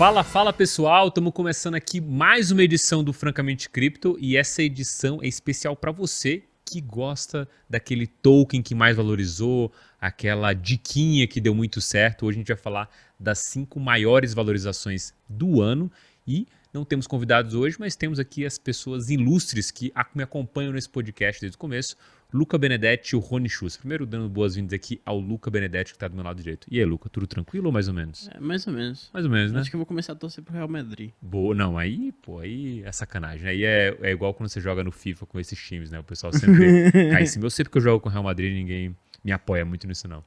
Fala pessoal, estamos começando aqui mais uma edição do Francamente Cripto e essa edição é especial para você que gosta daquele token que mais valorizou, aquela diquinha que deu muito certo. Hoje a gente vai falar das 5 maiores valorizações do ano e não temos convidados hoje, mas temos aqui as pessoas ilustres que me acompanham nesse podcast desde o começo. Luca Benedetti e o Rony Schuster. Primeiro dando boas-vindas aqui ao Luca Benedetti que está do meu lado direito. E aí, Luca, tudo tranquilo ou mais ou menos? Mais ou menos. Mais ou menos, né? Acho que eu vou começar a torcer pro Real Madrid. Boa, não, aí é sacanagem. Aí é igual quando você joga no FIFA com esses times, né? O pessoal sempre cai em cima. Eu sei porque eu jogo com o Real Madrid e ninguém me apoia muito nisso, não.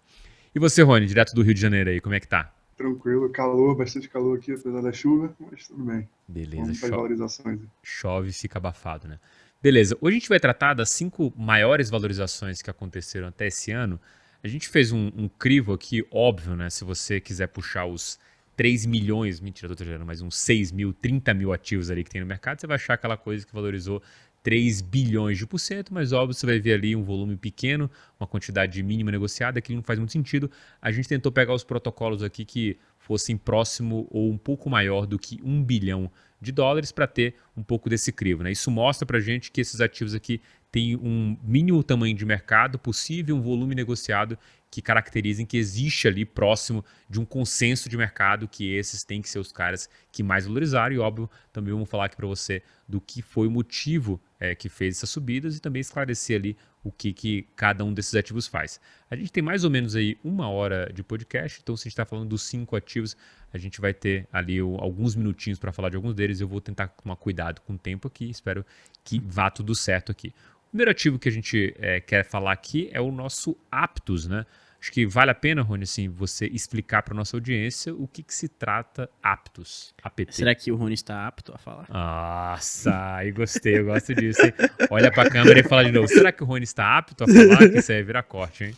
E você, Rony, direto do Rio de Janeiro aí, como é que tá? Tranquilo, calor, bastante calor aqui, apesar da chuva, mas tudo bem. Beleza, Vamos para as valorizações. Chove e fica abafado, né? Beleza, hoje a gente vai tratar das 5 maiores valorizações que aconteceram até esse ano. A gente fez um crivo aqui, óbvio, né? Se você quiser puxar os 3 milhões, mentira, tô exagerando, mas uns 6 mil, 30 mil ativos ali que tem no mercado, você vai achar aquela coisa que valorizou 3 bilhões de por cento, mas óbvio você vai ver ali um volume pequeno, uma quantidade mínima negociada, que não faz muito sentido. A gente tentou pegar os protocolos aqui que fossem próximo ou um pouco maior do que 1 bilhão de dólares para ter um pouco desse crivo, né? Isso mostra para a gente que esses ativos aqui têm um mínimo tamanho de mercado possível, um volume negociado que caracterizem que existe ali próximo de um consenso de mercado que esses têm que ser os caras que mais valorizaram e óbvio também vamos falar aqui para você do que foi o motivo que fez essas subidas e também esclarecer ali o que cada um desses ativos faz. A gente tem mais ou menos aí 1 hora de podcast, então se a gente está falando dos 5 ativos, a gente vai ter ali alguns minutinhos para falar de alguns deles. Eu vou tentar tomar cuidado com o tempo aqui, espero que vá tudo certo aqui. O primeiro ativo que a gente quer falar aqui é o nosso Aptos, né? Acho que vale a pena, Rony, assim, você explicar para nossa audiência o que se trata Aptos, APT. Será que o Rony está apto a falar? Nossa, aí gostei, eu gosto disso, hein? Olha pra câmera e fala de novo. Será que o Rony está apto a falar? Que isso aí vira corte, hein?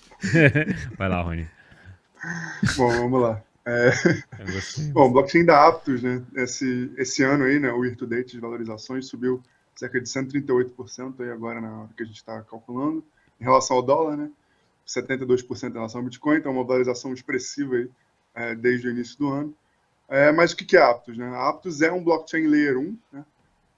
Vai lá, Rony. Bom, vamos lá. Eu gostei. Bom, blockchain da Aptos, né? Esse ano aí, né? O year to date de valorizações subiu cerca de 138% aí agora na hora que a gente está calculando. Em relação ao dólar, né? 72% em relação ao Bitcoin, então uma valorização expressiva aí desde o início do ano. Mas o que é a Aptos, né? A Aptos é um blockchain Layer 1, né?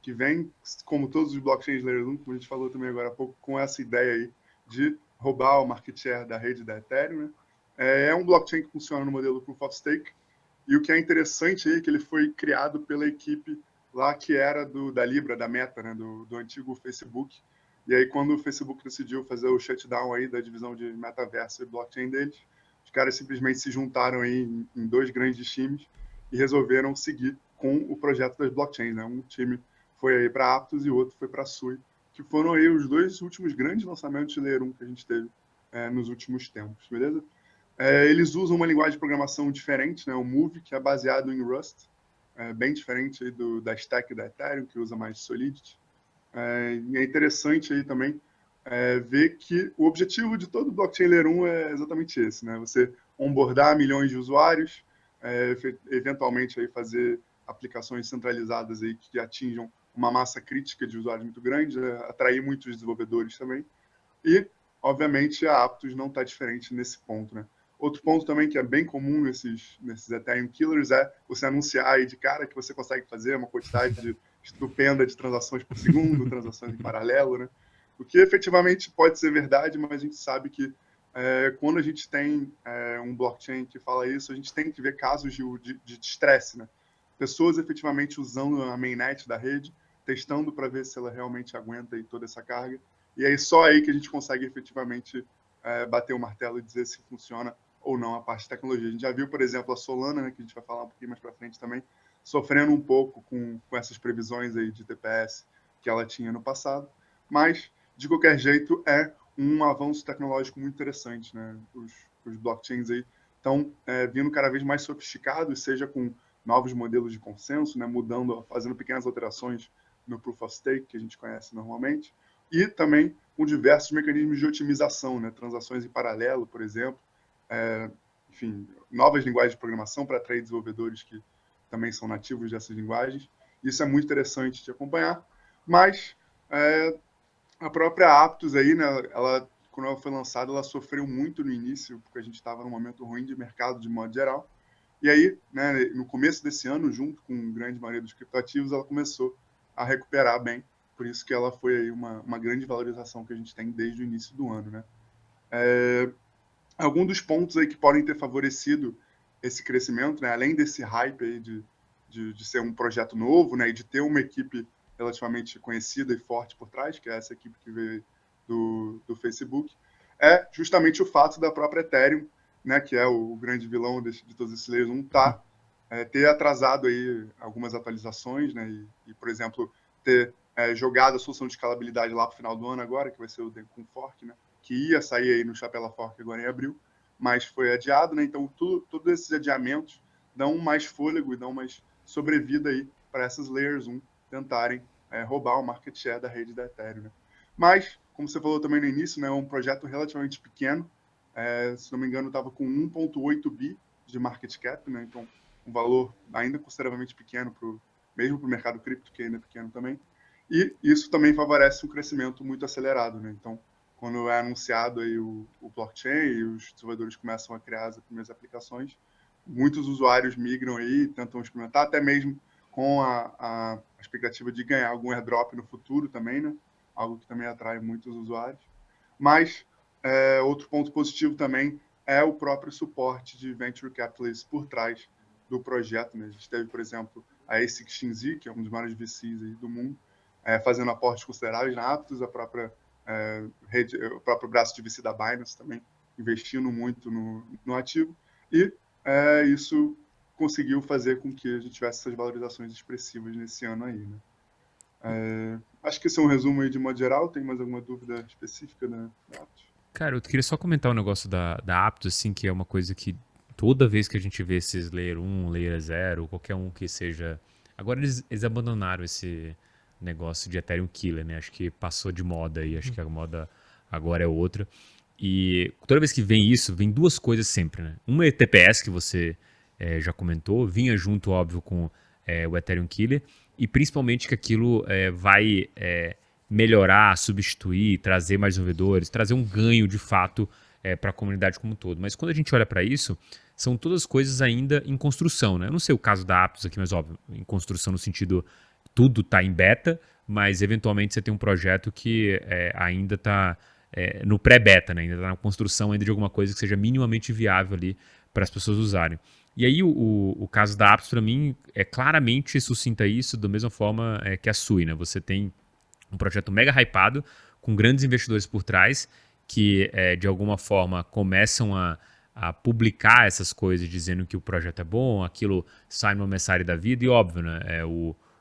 Que vem, como todos os blockchains Layer 1, como a gente falou também agora há pouco, com essa ideia aí de roubar o market share da rede da Ethereum, né? É um blockchain que funciona no modelo Proof of Stake, e o que é interessante aí é que ele foi criado pela equipe lá que era da Libra, da Meta, né? do antigo Facebook. E aí, quando o Facebook decidiu fazer o shutdown aí da divisão de metaverso e blockchain deles, os caras simplesmente se juntaram aí em 2 grandes times e resolveram seguir com o projeto das blockchains, né? Um time foi aí para Aptos e o outro foi para Sui, que foram aí os 2 últimos grandes lançamentos de Layer 1 que a gente teve nos últimos tempos, beleza? Eles usam uma linguagem de programação diferente, né? O Move, que é baseado em Rust, bem diferente aí da stack da Ethereum, que usa mais Solidity. E é interessante aí também ver que o objetivo de todo blockchain Layer 1 é exatamente esse, né? Você onboardar milhões de usuários, eventualmente aí fazer aplicações centralizadas aí que atinjam uma massa crítica de usuários muito grande, atrair muitos desenvolvedores também. E, obviamente, a Aptos não está diferente nesse ponto, né? Outro ponto também que é bem comum nesses Ethereum Killers é você anunciar aí de cara que você consegue fazer uma quantidade estupenda de transações por segundo, transações em paralelo, né? O que efetivamente pode ser verdade, mas a gente sabe que quando a gente tem um blockchain que fala isso, a gente tem que ver casos de estresse, né? Pessoas efetivamente usando a mainnet da rede, testando para ver se ela realmente aguenta aí toda essa carga. E aí só aí que a gente consegue efetivamente bater o martelo e dizer se funciona ou não a parte de tecnologia. A gente já viu, por exemplo, a Solana, né, que a gente vai falar um pouquinho mais para frente também, sofrendo um pouco com essas previsões aí de TPS que ela tinha no passado. Mas, de qualquer jeito, é um avanço tecnológico muito interessante, né? Os blockchains aí estão vindo cada vez mais sofisticados, seja com novos modelos de consenso, né, mudando, fazendo pequenas alterações no Proof of Stake, que a gente conhece normalmente, e também com diversos mecanismos de otimização, né, transações em paralelo, por exemplo, enfim, novas linguagens de programação para atrair desenvolvedores que também são nativos dessas linguagens. Isso é muito interessante de acompanhar, mas a própria Aptos aí, né, quando ela foi lançada, ela sofreu muito no início, porque a gente estava num momento ruim de mercado de modo geral, E aí, né, no começo desse ano, junto com a grande maioria dos criptoativos, ela começou a recuperar bem. Por isso que ela foi aí uma grande valorização que a gente tem desde o início do ano, né? Alguns dos pontos aí que podem ter favorecido esse crescimento, né, além desse hype aí de ser um projeto novo, né, e de ter uma equipe relativamente conhecida e forte por trás, que é essa equipe que veio do Facebook, é justamente o fato da própria Ethereum, né, que é o grande vilão de todos esses layers 1, ter atrasado aí algumas atualizações, né, por exemplo, ter jogado a solução de escalabilidade lá para o final do ano agora, que vai ser o Dencun Fork, né, que ia sair aí no Chapela Fork agora em abril, mas foi adiado, né? Então, todos esses adiamentos dão mais fôlego e dão mais sobrevida aí para essas Layers 1 tentarem roubar o market share da rede da Ethereum, né? Mas, como você falou também no início, né, é um projeto relativamente pequeno. Se não me engano, estava com 1,8 bi de market cap, né? Então, um valor ainda consideravelmente pequeno, mesmo para o mercado cripto, que ainda é pequeno também. E isso também favorece um crescimento muito acelerado, né? Então, quando é anunciado aí o blockchain e os desenvolvedores começam a criar as primeiras aplicações, muitos usuários migram aí, tentam experimentar, até mesmo com a expectativa de ganhar algum airdrop no futuro também, né? Algo que também atrai muitos usuários. Mas outro ponto positivo também é o próprio suporte de venture capitalists por trás do projeto, né? A gente teve, por exemplo, a A16Z, que é um dos maiores VCs aí do mundo, fazendo aportes consideráveis na Aptos, a própria o próprio braço de VC da Binance também investindo muito no ativo, e isso conseguiu fazer com que a gente tivesse essas valorizações expressivas nesse ano aí, né? Acho que esse é um resumo aí de modo geral. Tem mais alguma dúvida específica da Aptos? Cara, eu queria só comentar um negócio da Aptos, assim, que é uma coisa que toda vez que a gente vê esses Layer 1, Layer 0, qualquer um que seja... Agora eles abandonaram esse negócio de Ethereum Killer, né? Acho que passou de moda aí, acho que a moda agora é outra. E toda vez que vem isso, vem duas coisas sempre, né? Uma é TPS, que você já comentou, vinha junto, óbvio, com o Ethereum Killer, e principalmente que aquilo vai melhorar, substituir, trazer mais desenvolvedores, trazer um ganho de fato para a comunidade como um todo. Mas quando a gente olha para isso, são todas coisas ainda em construção, né? Eu não sei o caso da Aptos aqui, mas óbvio, em construção no sentido tudo está em beta, mas eventualmente você tem um projeto que ainda está no pré-beta, né? Ainda está na construção ainda de alguma coisa que seja minimamente viável ali para as pessoas usarem. E aí o caso da Aptos para mim claramente sucinta isso da mesma forma que a Sui, né? Você tem um projeto mega hypado, com grandes investidores por trás, que de alguma forma começam a publicar essas coisas dizendo que o projeto é bom, aquilo sai numa mensagem da vida, e óbvio, né?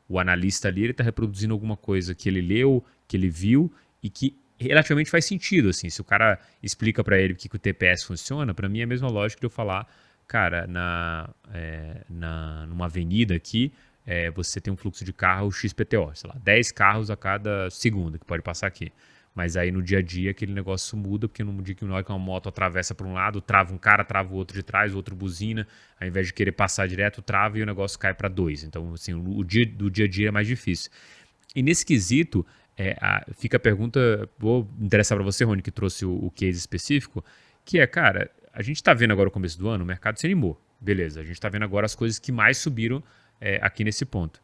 O analista ali está reproduzindo alguma coisa que ele leu, que ele viu e que relativamente faz sentido. Assim, se o cara explica para ele que o TPS funciona, para mim é a mesma lógica de eu falar, cara, numa avenida aqui, você tem um fluxo de carro XPTO, sei lá, 10 carros a cada segundo que pode passar aqui. Mas aí no dia a dia aquele negócio muda, porque no dia que uma moto atravessa para um lado, trava um cara, trava o outro de trás, o outro buzina, ao invés de querer passar direto, trava e o negócio cai para dois. Então, assim, o dia do dia a dia é mais difícil. E nesse quesito, fica a pergunta, vou interessar para você, Rony, que trouxe o case específico, que cara, a gente está vendo agora o começo do ano, o mercado se animou, beleza, a gente está vendo agora as coisas que mais subiram aqui nesse ponto.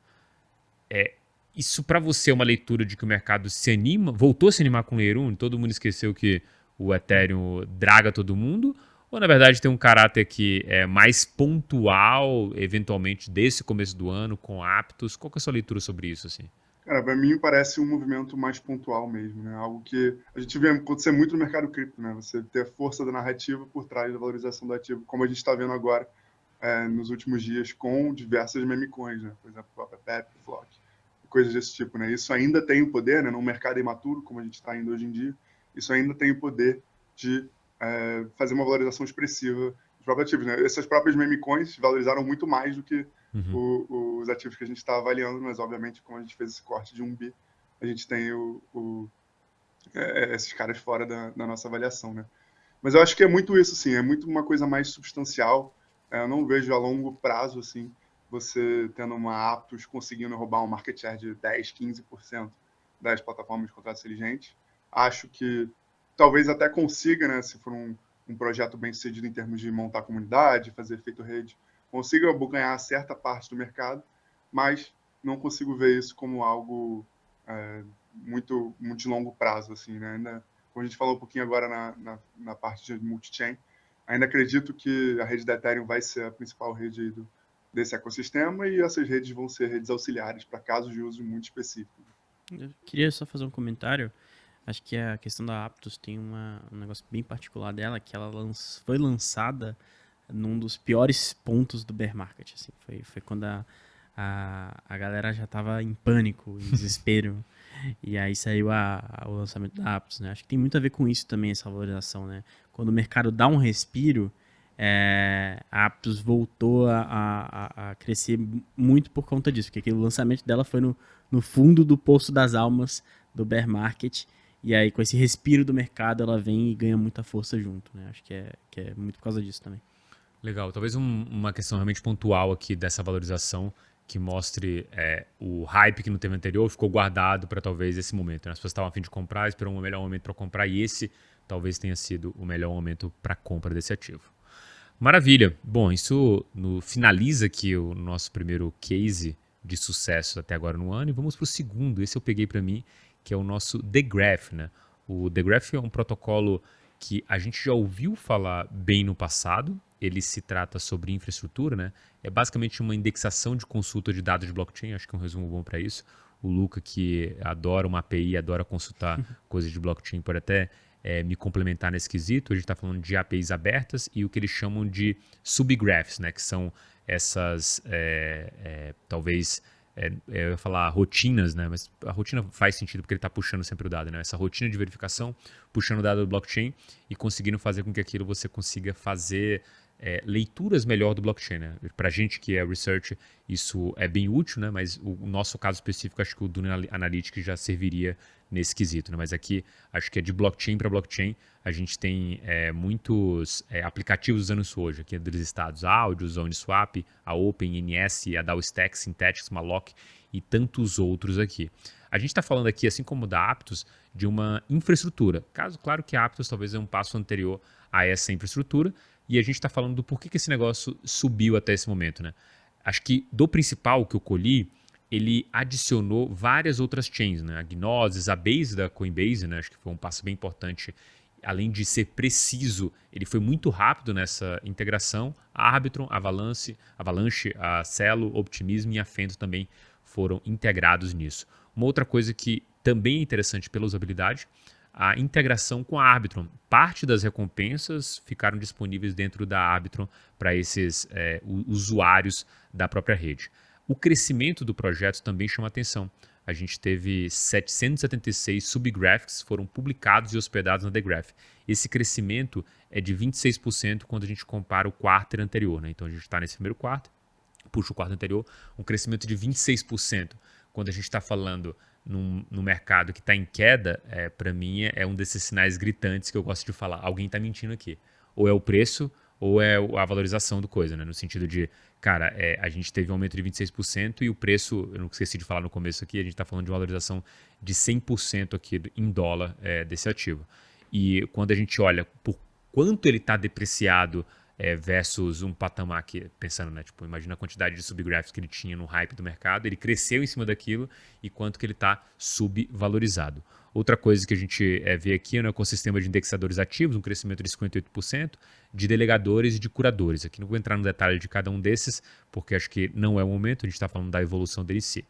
Isso para você é uma leitura de que o mercado se anima, voltou a se animar com o Layer 1, todo mundo esqueceu que o Ethereum draga todo mundo, ou na verdade tem um caráter que é mais pontual, eventualmente, desse começo do ano, com Aptos? Qual que é a sua leitura sobre isso, assim? Cara, para mim parece um movimento mais pontual mesmo, né? Algo que a gente vê acontecer muito no mercado cripto, né? Você ter a força da narrativa por trás da valorização do ativo, como a gente está vendo agora nos últimos dias com diversas meme coins, né? Por exemplo, o Pepe, Flock, coisas desse tipo, né? Isso ainda tem o poder, né? Num mercado imaturo, como a gente está indo hoje em dia, isso ainda tem o poder de fazer uma valorização expressiva dos próprios ativos, né? Essas próprias meme coins valorizaram muito mais do que os ativos que a gente está avaliando, mas obviamente, como a gente fez esse corte de 1 bi, a gente tem esses caras fora da nossa avaliação, né? Mas eu acho que é muito isso, assim, é muito uma coisa mais substancial. Eu não vejo a longo prazo, assim, você tendo uma Aptos conseguindo roubar um market share de 10, 15% das plataformas de contratos inteligentes. Acho que talvez até consiga, né, se for um projeto bem sucedido em termos de montar comunidade, fazer efeito rede, consiga ganhar certa parte do mercado, mas não consigo ver isso como algo muito de longo prazo, assim, né? Ainda, como a gente falou um pouquinho agora na parte de multi-chain, ainda acredito que a rede da Ethereum vai ser a principal rede aí desse ecossistema e essas redes vão ser redes auxiliares para casos de uso muito específicos. Eu queria só fazer um comentário. Acho que a questão da Aptos tem um negócio bem particular dela, que ela foi lançada num dos piores pontos do bear market. Assim. Foi quando a galera já tava em pânico, em desespero. E aí saiu o lançamento da Aptos, né? Acho que tem muito a ver com isso também, essa valorização, né? Quando o mercado dá um respiro, a Aptos voltou a crescer muito por conta disso, porque aquele lançamento dela foi no fundo do poço das almas do bear market, e aí com esse respiro do mercado ela vem e ganha muita força junto, né? Acho que é muito por causa disso também. Legal. Talvez uma questão realmente pontual aqui dessa valorização que mostre o hype que no tema anterior ficou guardado para talvez esse momento, né? As pessoas estavam a fim de comprar, esperam um melhor momento para comprar e esse talvez tenha sido o melhor momento para compra desse ativo. Maravilha. Bom, isso finaliza aqui o nosso primeiro case de sucesso até agora no ano e vamos para o segundo. Esse eu peguei para mim, que é o nosso The Graph, né? O The Graph é um protocolo que a gente já ouviu falar bem no passado. Ele se trata sobre infraestrutura, né? É basicamente uma indexação de consulta de dados de blockchain, acho que é um resumo bom para isso. O Luca, que adora uma API, adora consultar coisas de blockchain, pode até me complementar nesse quesito. A gente está falando de APIs abertas e o que eles chamam de subgraphs, né? Que são essas, talvez, eu ia falar rotinas, né? Mas a rotina faz sentido porque ele está puxando sempre o dado, né? Essa rotina de verificação, puxando o dado do blockchain e conseguindo fazer com que aquilo você consiga fazer leituras melhor do blockchain, né? Para a gente que é research, isso é bem útil, né? Mas o nosso caso específico, acho que o Dune Analytics já serviria nesse quesito, né? Mas aqui, acho que é de blockchain para blockchain, a gente tem muitos aplicativos usando isso hoje, aqui dos estados, a Audios, a Uniswap, a Open, NS, a DAOstack, Synthetix, Malloc e tantos outros aqui. A gente está falando aqui, assim como da Aptos, de uma infraestrutura. Claro que a Aptos talvez é um passo anterior a essa infraestrutura, e a gente está falando do porquê que esse negócio subiu até esse momento, né? Acho que do principal que eu colhi, ele adicionou várias outras chains, né? A Gnosis, a Base da Coinbase, né? Acho que foi um passo bem importante. Além de ser preciso, ele foi muito rápido nessa integração. A Arbitrum, a Avalanche, a Celo, Optimism e a Fento também foram integrados nisso. Uma outra coisa que também é interessante pela usabilidade, a integração com a Arbitrum. Parte das recompensas ficaram disponíveis dentro da Arbitrum para esses usuários da própria rede. O crescimento do projeto também chama atenção. A gente teve 776 subgraphs que foram publicados e hospedados na The Graph. Esse crescimento é de 26% quando a gente compara o quarto anterior, né? Então a gente está nesse primeiro quarto, puxa o quarto anterior, um crescimento de 26%. Quando a gente está falando no mercado que está em queda, para mim é um desses sinais gritantes que eu gosto de falar. Alguém está mentindo aqui. Ou é o preço, ou é a valorização do coisa, né? No sentido de, cara, a gente teve um aumento de 26% e o preço, eu não esqueci de falar no começo aqui, a gente está falando de uma valorização de 100% aqui em dólar desse ativo. E quando a gente olha por quanto ele está depreciado versus um patamar que, pensando, né, tipo, imagina a quantidade de subgraphs que ele tinha no hype do mercado, ele cresceu em cima daquilo e quanto que ele está subvalorizado. Outra coisa que a gente vê aqui é no ecossistema de indexadores ativos, um crescimento de 58%, de delegadores e de curadores. Aqui não vou entrar no detalhe de cada um desses, porque acho que não é o momento, a gente está falando da evolução dele em si.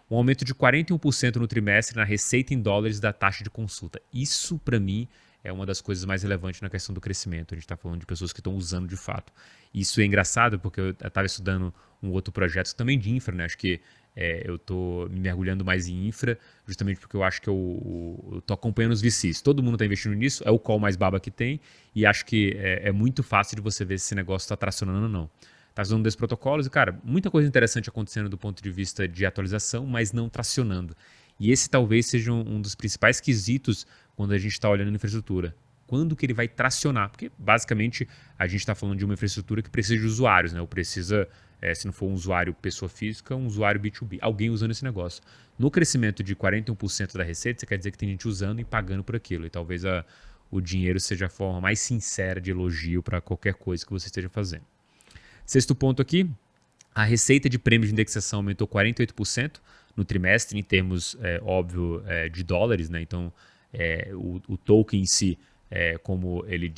Um aumento de 41% no trimestre na receita em dólares da taxa de consulta. Isso, para mim, é uma das coisas mais relevantes na questão do crescimento. A gente está falando de pessoas que estão usando de fato. Isso é engraçado porque eu estava estudando um outro projeto também de infra, né? Acho que eu estou me mergulhando mais em infra, justamente porque eu acho que eu estou acompanhando os VCs. Todo mundo está investindo nisso, é o call mais baba que tem, e acho que é muito fácil de você ver se esse negócio está tracionando ou não. Está usando desses protocolos e, cara, muita coisa interessante acontecendo do ponto de vista de atualização, mas não tracionando. E esse talvez seja um dos principais quesitos quando a gente está olhando a infraestrutura. Quando que ele vai tracionar? Porque, basicamente, a gente está falando de uma infraestrutura que precisa de usuários, né? Ou precisa, se não for um usuário pessoa física, um usuário B2B. Alguém usando esse negócio. No crescimento de 41% da receita, você quer dizer que tem gente usando e pagando por aquilo. E talvez o dinheiro seja a forma mais sincera de elogio para qualquer coisa que você esteja fazendo. Sexto ponto aqui, a receita de prêmios de indexação aumentou 48% no trimestre, em termos, óbvio, de dólares, né? Então, o token em si, como ele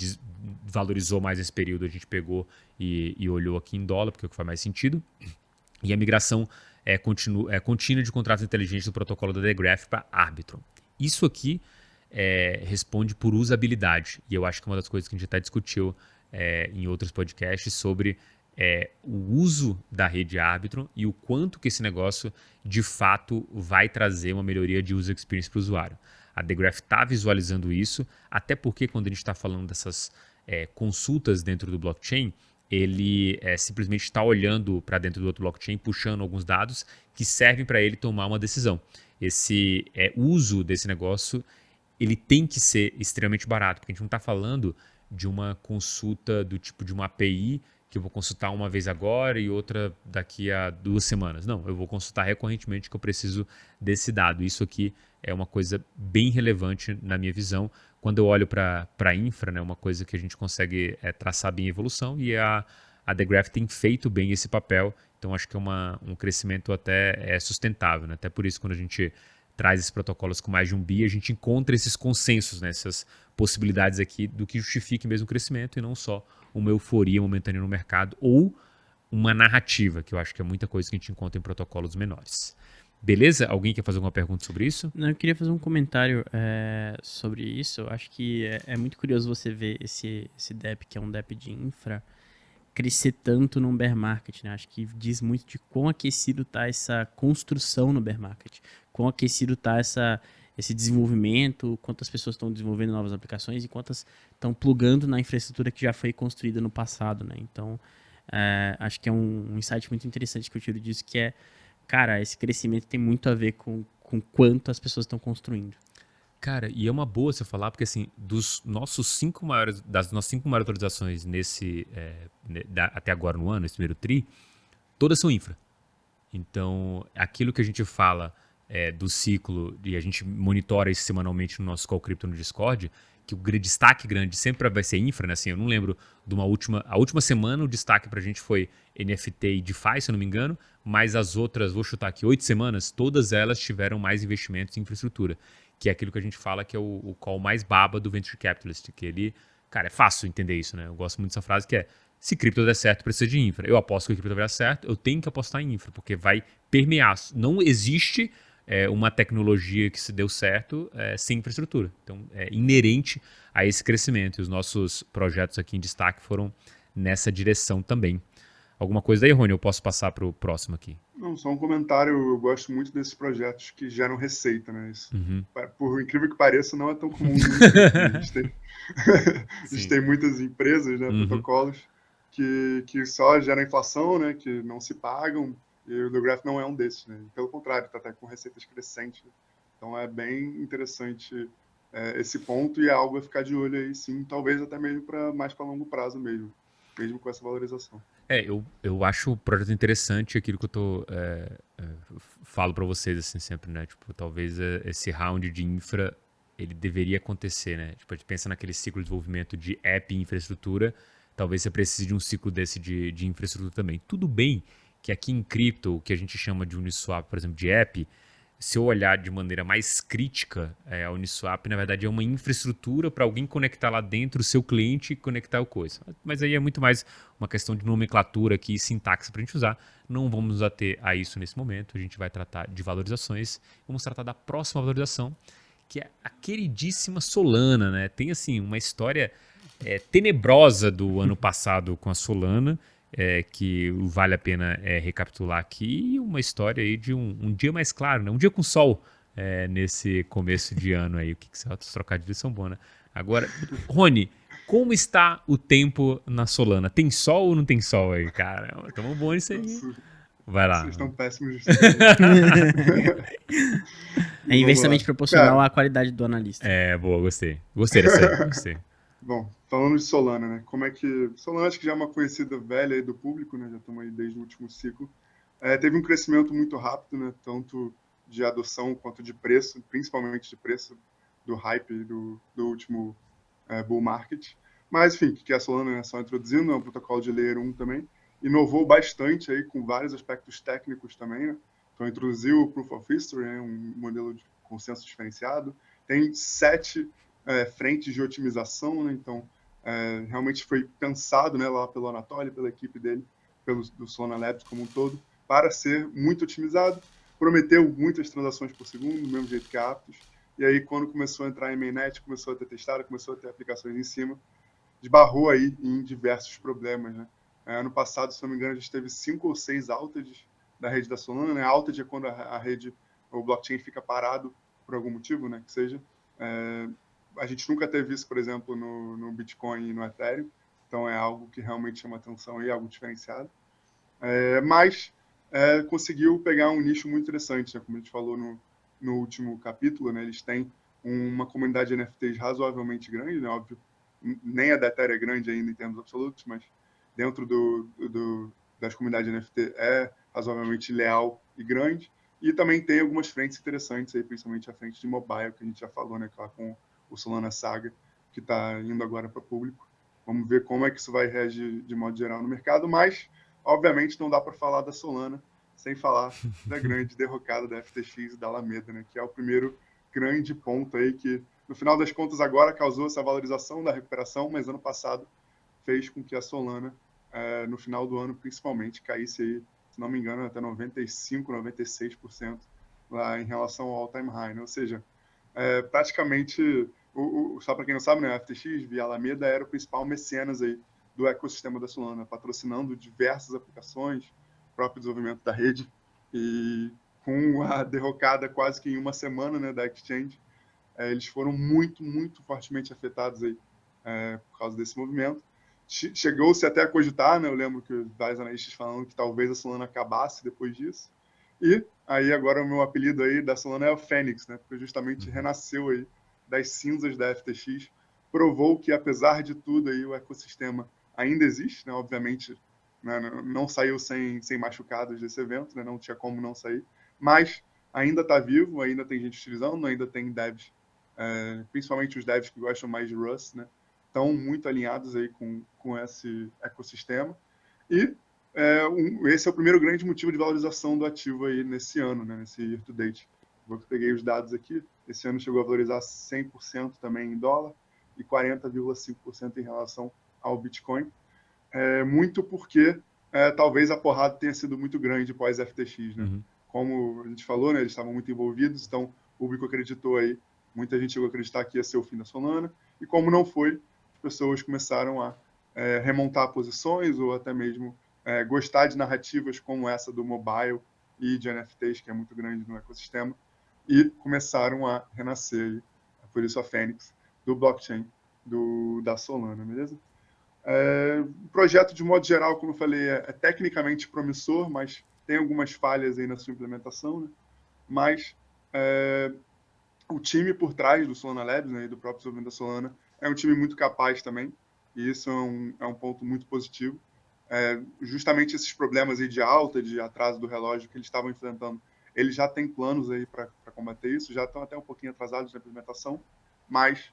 valorizou mais esse período, a gente pegou e olhou aqui em dólar, porque é o que faz mais sentido. E a migração contínua de contratos inteligentes do protocolo da The Graph para Arbitrum. Isso aqui responde por usabilidade. E eu acho que é uma das coisas que a gente até discutiu em outros podcasts sobre o uso da rede Arbitrum e o quanto que esse negócio de fato vai trazer uma melhoria de user experience para o usuário. A The Graph está visualizando isso, até porque quando a gente está falando dessas consultas dentro do blockchain, ele simplesmente está olhando para dentro do outro blockchain, puxando alguns dados que servem para ele tomar uma decisão. Esse uso desse negócio, ele tem que ser extremamente barato, porque a gente não está falando de uma consulta do tipo de uma API que eu vou consultar uma vez agora e outra daqui a 2 semanas. Não, eu vou consultar recorrentemente que eu preciso desse dado. Isso aqui é uma coisa bem relevante na minha visão. Quando eu olho para a infra, né, uma coisa que a gente consegue traçar bem a evolução e a The Graph tem feito bem esse papel. Então, acho que é um crescimento até sustentável. Né? Até por isso, quando a gente traz esses protocolos com mais de 1 bi, a gente encontra esses consensos, né, essas possibilidades aqui do que justifique mesmo o crescimento e não só uma euforia momentânea no mercado ou uma narrativa, que eu acho que é muita coisa que a gente encontra em protocolos menores. Beleza? Alguém quer fazer alguma pergunta sobre isso? Não, eu queria fazer um comentário sobre isso. Eu acho que é muito curioso você ver esse DEP, que é um DEP de infra, crescer tanto num bear market, né? Acho que diz muito de quão aquecido está essa construção no bear market, quão aquecido está esse desenvolvimento, quantas pessoas estão desenvolvendo novas aplicações e quantas estão plugando na infraestrutura que já foi construída no passado, né? Então, acho que é um insight muito interessante que eu tiro disso, que cara, esse crescimento tem muito a ver com quanto as pessoas estão construindo. Cara, e é uma boa você falar, porque assim, das nossas 5 maiores atualizações até agora no ano, esse primeiro TRI, todas são infra. Então, aquilo que a gente fala do ciclo, e a gente monitora isso semanalmente no nosso Call Crypto no Discord, que o destaque grande sempre vai ser infra, né? Assim, eu não lembro de a última semana o destaque pra gente foi NFT e DeFi, se eu não me engano, mas as outras, vou chutar aqui, 8 semanas, todas elas tiveram mais investimentos em infraestrutura, que é aquilo que a gente fala que é o call mais baba do Venture Capitalist, que ele, cara, é fácil entender isso, né? Eu gosto muito dessa frase que se cripto der certo, precisa de infra. Eu aposto que a cripto vai dar certo, eu tenho que apostar em infra, porque vai permear. Não existe uma tecnologia que se deu certo sem infraestrutura. Então, é inerente a esse crescimento. E os nossos projetos aqui em destaque foram nessa direção também. Alguma coisa aí, Rony? Eu posso passar para o próximo aqui. Não, só um comentário. Eu gosto muito desses projetos que geram receita, né? Isso, por incrível que pareça, não é tão comum. A gente tem muitas empresas, né, protocolos, que só geram inflação, né, que não se pagam, e o The Graph não é um desses, né? Pelo contrário, está até com receitas crescentes. Então é bem interessante esse ponto e é algo a ficar de olho aí, sim, talvez até mesmo mais para longo prazo mesmo com essa valorização. Eu acho o projeto interessante, aquilo que eu falo para vocês assim sempre, né? Tipo, talvez esse round de infra ele deveria acontecer, né? Tipo, a gente pensa naquele ciclo de desenvolvimento de app e infraestrutura, talvez você precise de um ciclo desse de infraestrutura também. Tudo bem que aqui em cripto, o que a gente chama de Uniswap, por exemplo, de app, se eu olhar de maneira mais crítica, a Uniswap, na verdade, é uma infraestrutura para alguém conectar lá dentro o seu cliente e conectar o coisa. Mas aí é muito mais uma questão de nomenclatura aqui e sintaxe para a gente usar. Não vamos nos ater a isso nesse momento. A gente vai tratar de valorizações. Vamos tratar da próxima valorização, que é a queridíssima Solana, né? Tem, assim, uma história tenebrosa do ano passado com a Solana, que vale a pena recapitular aqui, uma história aí de um dia mais claro, né? Um dia com sol nesse começo de ano aí. O que você os trocadilhos são bons, né? Agora, Rony, como está o tempo na Solana? Tem sol ou não tem sol aí? Cara, tamo bom isso aí. Nossa, Vai lá. vocês estão péssimos. É inversamente proporcional à qualidade do analista. Boa, gostei. Gostei dessa aí, gostei. Bom, falando de Solana, né? Como é que... Solana acho que já é uma conhecida velha aí do público, né? Já estamos aí desde o último ciclo. Teve um crescimento muito rápido, né? Tanto de adoção quanto de preço, principalmente de preço do hype do último bull market. Mas, enfim, o que é a Solana? É só introduzindo, é um protocolo de Layer 1 também. inovou bastante aí com vários aspectos técnicos também, né? Então, introduziu o Proof of History, né? Um modelo de consenso diferenciado. Tem 7 frentes de otimização, né? Então, realmente foi pensado, né, lá pelo Anatoly, pela equipe dele, do Solana Labs como um todo, para ser muito otimizado. Prometeu muitas transações por segundo, do mesmo jeito que a Aptos. E aí, quando começou a entrar em mainnet, começou a ter testado, começou a ter aplicações em cima, esbarrou aí em diversos problemas, né? Ano passado, se não me engano, a gente teve 5 ou 6 outages da rede da Solana, né? Outage é quando a rede, o blockchain fica parado por algum motivo, né? Que seja. A gente nunca teve isso, por exemplo, no Bitcoin e no Ethereum, então é algo que realmente chama atenção e é algo diferenciado. Mas conseguiu pegar um nicho muito interessante, né? Como a gente falou no último capítulo, né? Eles têm uma comunidade de NFTs razoavelmente grande, né? Óbvio, nem a da Ethereum é grande ainda em termos absolutos, mas dentro das comunidades de NFT é razoavelmente leal e grande. E também tem algumas frentes interessantes, aí, principalmente a frente de mobile, que a gente já falou, né? Com o Solana Saga, que está indo agora para o público. Vamos ver como é que isso vai reagir de modo geral no mercado, mas, obviamente, não dá para falar da Solana sem falar da grande derrocada da FTX e da Alameda, né? Que é o primeiro grande ponto aí que, no final das contas, agora causou essa valorização da recuperação, mas ano passado fez com que a Solana, no final do ano, principalmente, caísse aí, se não me engano, até 95%, 96% lá em relação ao all-time high, né? Ou seja, praticamente, só para quem não sabe, né, a FTX, via Alameda, era o principal mecenas aí do ecossistema da Solana, patrocinando diversas aplicações, próprio desenvolvimento da rede, e com a derrocada quase que em uma semana, né, da exchange, eles foram muito, muito fortemente afetados aí, por causa desse movimento. Chegou-se até a cogitar, né, eu lembro que vários analistas falando que talvez a Solana acabasse depois disso, e aí agora o meu apelido aí da Solana é o Fênix, né, porque justamente renasceu aí das cinzas da FTX, provou que apesar de tudo aí o ecossistema ainda existe, né, obviamente, né, não saiu sem machucados desse evento, né, não tinha como não sair, mas ainda está vivo, ainda tem gente utilizando, ainda tem devs, principalmente os devs que gostam mais de Rust, né, estão muito alinhados aí com esse ecossistema. E esse é o primeiro grande motivo de valorização do ativo aí nesse ano, né, nesse year to date. Eu peguei os dados aqui, esse ano chegou a valorizar 100% também em dólar e 40,5% em relação ao Bitcoin. Muito porque talvez a porrada tenha sido muito grande pós-FTX, né? Como a gente falou, né, eles estavam muito envolvidos, então o público acreditou aí, muita gente chegou a acreditar que ia ser o fim da Solana, e como não foi, as pessoas começaram a remontar posições ou até mesmo gostar de narrativas como essa do mobile e de NFTs, que é muito grande no ecossistema, e começaram a renascer aí, por isso a Fênix, do blockchain da Solana, beleza? O projeto, de modo geral, como eu falei, é tecnicamente promissor, mas tem algumas falhas aí na sua implementação, né? Mas o time por trás do Solana Labs, né, e do próprio desenvolvimento da Solana, é um time muito capaz também, e isso é um ponto muito positivo. Justamente esses problemas aí de alta, de atraso do relógio que eles estavam enfrentando, eles já têm planos aí para combater isso, já estão até um pouquinho atrasados na implementação, mas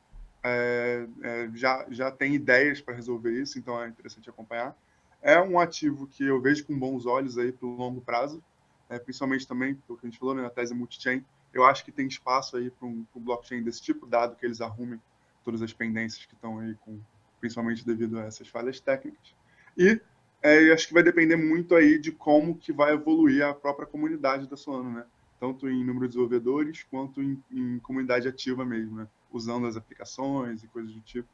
já tem ideias para resolver isso, então é interessante acompanhar. É um ativo que eu vejo com bons olhos aí para o longo prazo, principalmente também, pelo que a gente falou, né, na tese multi-chain. Eu acho que tem espaço aí para um blockchain desse tipo, dado que eles arrumem todas as pendências que estão aí, principalmente devido a essas falhas técnicas. E eu acho que vai depender muito aí de como que vai evoluir a própria comunidade da Solana, né? Tanto em número de desenvolvedores, quanto em comunidade ativa mesmo, né? Usando as aplicações e coisas do tipo.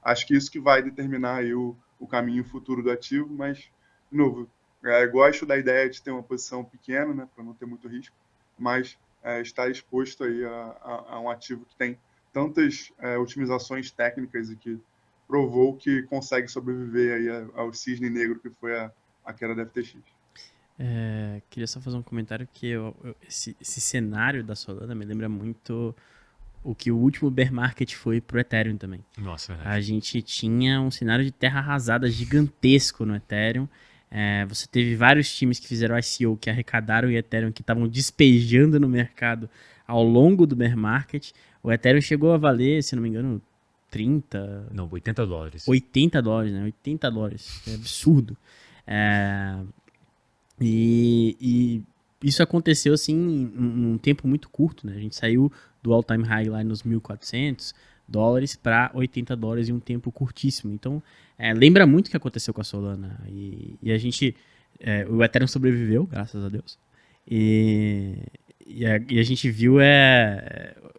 Acho que isso que vai determinar aí o caminho futuro do ativo, mas, de novo, gosto da ideia de ter uma posição pequena, né? Para não ter muito risco, mas estar exposto aí a um ativo que tem tantas otimizações técnicas e que provou que consegue sobreviver aí ao cisne negro que foi a queda da FTX. Queria só fazer um comentário que esse cenário da Solana me lembra muito o que o último bear market foi pro Ethereum também. Nossa, verdade. A gente tinha um cenário de terra arrasada gigantesco no Ethereum. Você teve vários times que fizeram ICO, que arrecadaram o Ethereum, que estavam despejando no mercado ao longo do bear market. O Ethereum chegou a valer, se não me engano, 30... Não, $80. $80, né? $80. É absurdo. É, e isso aconteceu assim num tempo muito curto, né? A gente saiu do all-time high lá nos US$ 1.400 para US$ 80 em um tempo curtíssimo. Então, lembra muito o que aconteceu com a Solana. E a gente, o Ethereum sobreviveu, graças a Deus. E, e a gente viu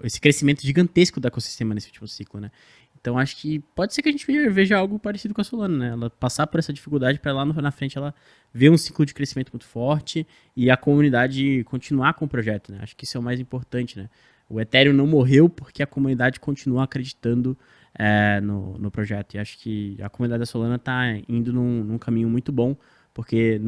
esse crescimento gigantesco do ecossistema nesse último ciclo, né? Então acho que pode ser que a gente veja algo parecido com a Solana, né? Ela passar por essa dificuldade para lá na frente ela ver um ciclo de crescimento muito forte e a comunidade continuar com o projeto, né? Acho que isso é o mais importante, né? O Ethereum não morreu porque a comunidade continua acreditando no projeto. E acho que a comunidade da Solana está indo num caminho muito bom, porque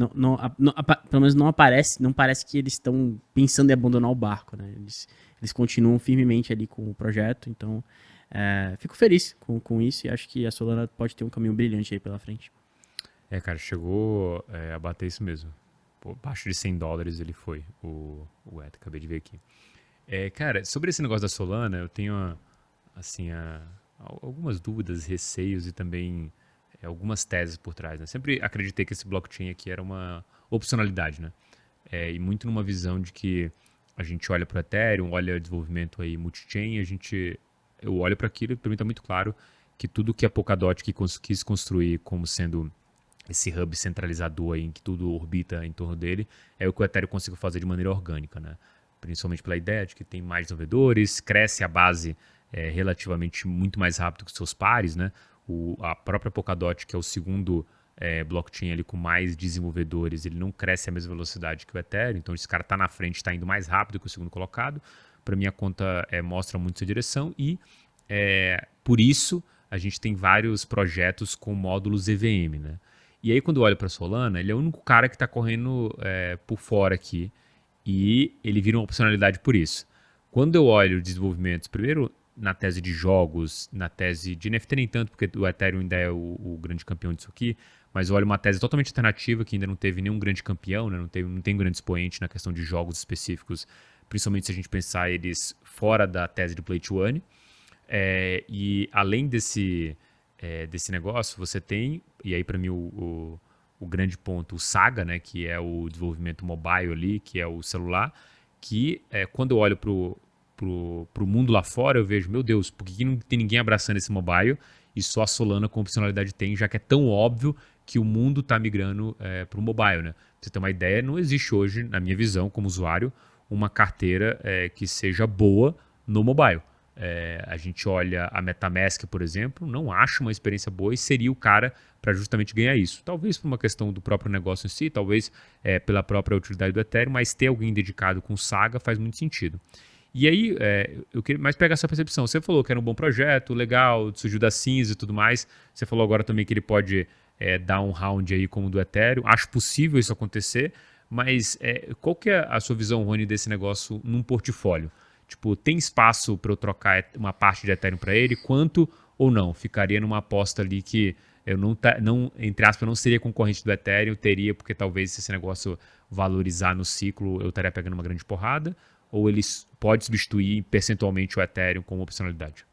pelo menos não parece que eles estão pensando em abandonar o barco, né? Eles continuam firmemente ali com o projeto, então fico feliz com isso e acho que a Solana pode ter um caminho brilhante aí pela frente. Cara, chegou a bater isso mesmo. Pô, abaixo de US$ 100 ele foi, o ETH, acabei de ver aqui. Cara, sobre esse negócio da Solana, eu tenho, assim, algumas dúvidas, receios e também algumas teses por trás, né? Sempre acreditei que esse blockchain aqui era uma opcionalidade, né? E muito numa visão de que a gente olha para o Ethereum, olha o desenvolvimento aí multi-chain, eu olho para aquilo e para mim está muito claro que tudo que a Polkadot quis construir como sendo esse hub centralizador aí, em que tudo orbita em torno dele, é o que o Ethereum conseguiu fazer de maneira orgânica, né? Principalmente pela ideia de que tem mais desenvolvedores, cresce a base relativamente muito mais rápido que seus pares, né? A própria Polkadot, que é o segundo blockchain ali com mais desenvolvedores, ele não cresce à mesma velocidade que o Ethereum, então esse cara está na frente, está indo mais rápido que o segundo colocado. Para mim a conta mostra muito essa direção e por isso a gente tem vários projetos com módulos EVM, né? E aí, quando eu olho para Solana, ele é o único cara que está correndo por fora aqui e ele vira uma opcionalidade por isso. Quando eu olho desenvolvimentos, primeiro na tese de jogos, na tese de NFT nem tanto, porque o Ethereum ainda é o grande campeão disso aqui, mas eu olho uma tese totalmente alternativa que ainda não teve nenhum grande campeão, né? Não tem um grande expoente na questão de jogos específicos, principalmente se a gente pensar eles fora da tese de Play to Earn. E além desse negócio, você tem, e aí para mim o grande ponto, o Saga, né, que é o desenvolvimento mobile ali, que é o celular, que quando eu olho pro mundo lá fora, eu vejo, meu Deus, por que não tem ninguém abraçando esse mobile e só a Solana com opcionalidade tem, já que é tão óbvio que o mundo está migrando para o mobile, né? Pra você ter uma ideia, não existe hoje, na minha visão, como usuário, uma carteira que seja boa no mobile. A gente olha a MetaMask, por exemplo, não acha uma experiência boa e seria o cara para justamente ganhar isso. Talvez por uma questão do próprio negócio em si, talvez pela própria utilidade do Ethereum, mas ter alguém dedicado com Saga faz muito sentido. E aí, eu queria mais pegar essa percepção. Você falou que era um bom projeto, legal, surgiu da cinza e tudo mais. Você falou agora também que ele pode dar um round aí como o do Ethereum. Acho possível isso acontecer, mas qual que é a sua visão, Rony, desse negócio num portfólio? Tipo, tem espaço para eu trocar uma parte de Ethereum para ele? Quanto ou não? Ficaria numa aposta ali que eu não, entre aspas, não seria concorrente do Ethereum, teria, porque talvez se esse negócio valorizar no ciclo, eu estaria pegando uma grande porrada? Ou ele pode substituir percentualmente o Ethereum como opcionalidade?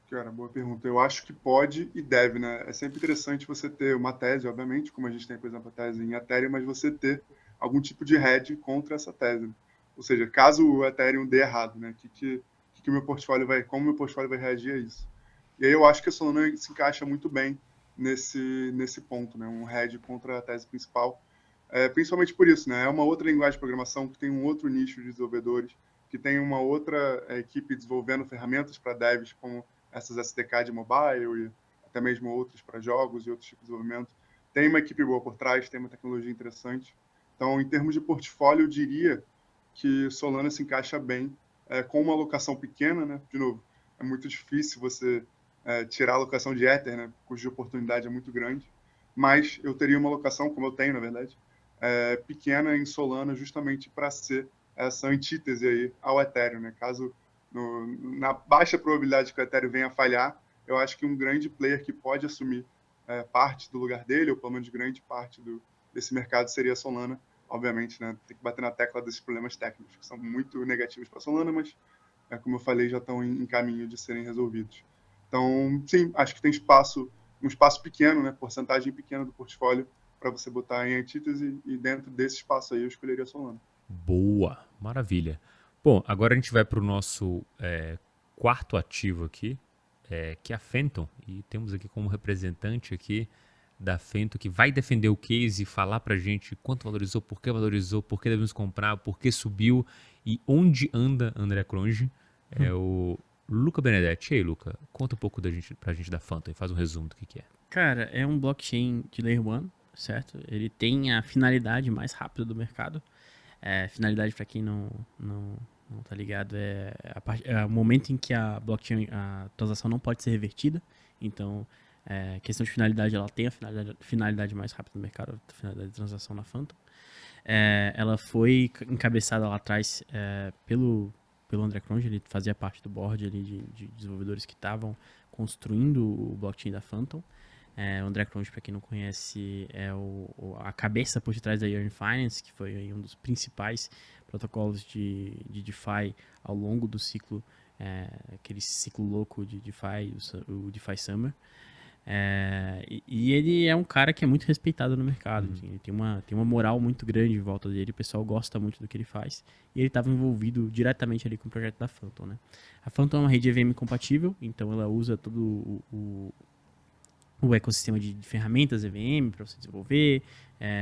Cara, boa pergunta. Eu acho que pode e deve, né? É sempre interessante você ter uma tese, obviamente, como a gente tem, por exemplo, a tese em Ethereum, mas você ter algum tipo de hedge contra essa tese. Ou seja, caso o Ethereum dê errado, né? Que meu portfólio como meu portfólio vai reagir a isso? E aí eu acho que a Solana se encaixa muito bem nesse ponto, né? Um hedge contra a tese principal. Principalmente por isso, né? É uma outra linguagem de programação que tem um outro nicho de desenvolvedores, que tem uma outra equipe desenvolvendo ferramentas para devs, como essas SDK de mobile e até mesmo outros para jogos e outros tipos de desenvolvimento. Tem uma equipe boa por trás, tem uma tecnologia interessante. Então, em termos de portfólio, eu diria que Solana se encaixa bem com uma alocação pequena, né? De novo, é muito difícil você tirar a alocação de Ether, né? Cuja oportunidade é muito grande. Mas eu teria uma alocação, como eu tenho, na verdade, pequena em Solana, justamente para ser essa antítese aí ao Ethereum, né? Caso na baixa probabilidade que o Ethereum venha a falhar, eu acho que um grande player que pode assumir parte do lugar dele, ou pelo menos grande parte desse mercado, seria a Solana. Obviamente, né? Tem que bater na tecla desses problemas técnicos, que são muito negativos para a Solana, mas, como eu falei, já estão em caminho de serem resolvidos. Então, sim, acho que tem um espaço pequeno, né? Porcentagem pequena do portfólio para você botar em antítese, e dentro desse espaço aí eu escolheria Solana. Boa, maravilha. Bom, agora a gente vai para o nosso quarto ativo aqui, que é a Phantom. E temos aqui como representante aqui da Phantom que vai defender o case e falar pra gente quanto valorizou, por que devemos comprar, por que subiu e onde anda André Cronje. É o Luca Benedetti. E aí, Luca, conta um pouco pra gente da Phantom e faz um resumo do que é. Cara, é um blockchain de Layer 1, certo? Ele tem a finalidade mais rápida do mercado. Finalidade, para quem não tá ligado, é o momento em que a blockchain, a transação não pode ser revertida. Então, questão de finalidade, ela tem a finalidade mais rápida do mercado, a finalidade de transação na Phantom. Ela foi encabeçada lá atrás pelo André Cronje, ele fazia parte do board ali de desenvolvedores que estavam construindo o blockchain da Phantom. O André Cronje, para quem não conhece, é a cabeça por detrás da Yearn Finance, que foi aí um dos principais protocolos de DeFi ao longo do ciclo, aquele ciclo louco de DeFi, o DeFi Summer. E ele é um cara que é muito respeitado no mercado. Assim, ele tem uma moral muito grande em volta dele, o pessoal gosta muito do que ele faz. E ele estava envolvido diretamente ali com o projeto da Phantom, né? A Phantom é uma rede EVM compatível, então ela usa todo o ecossistema de ferramentas EVM para você desenvolver.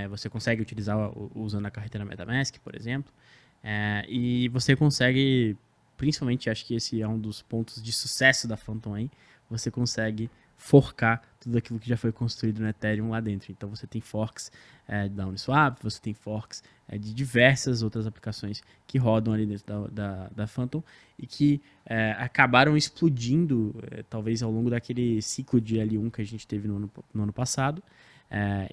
Você consegue utilizar usando a carteira MetaMask, por exemplo. E você consegue, principalmente, acho que esse é um dos pontos de sucesso da Phantom aí, você consegue forcar tudo aquilo que já foi construído no Ethereum lá dentro. Então você tem forks da Uniswap, você tem forks de diversas outras aplicações que rodam ali dentro da Phantom e que acabaram explodindo, talvez ao longo daquele ciclo de L1 que a gente teve no ano passado.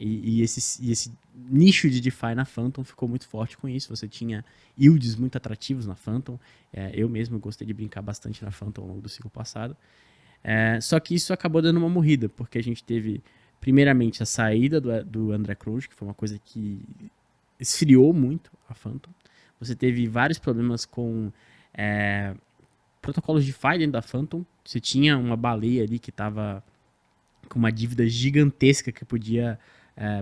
E esse nicho de DeFi na Phantom ficou muito forte com isso. Você tinha yields muito atrativos na Phantom. Eu mesmo gostei de brincar bastante na Phantom ao longo do ciclo passado. Só que isso acabou dando uma morrida, porque a gente teve, primeiramente, a saída do André Cronje, que foi uma coisa que esfriou muito a Phantom. Você teve vários problemas com protocolos de DeFi dentro da Phantom. Você tinha uma baleia ali que estava com uma dívida gigantesca que podia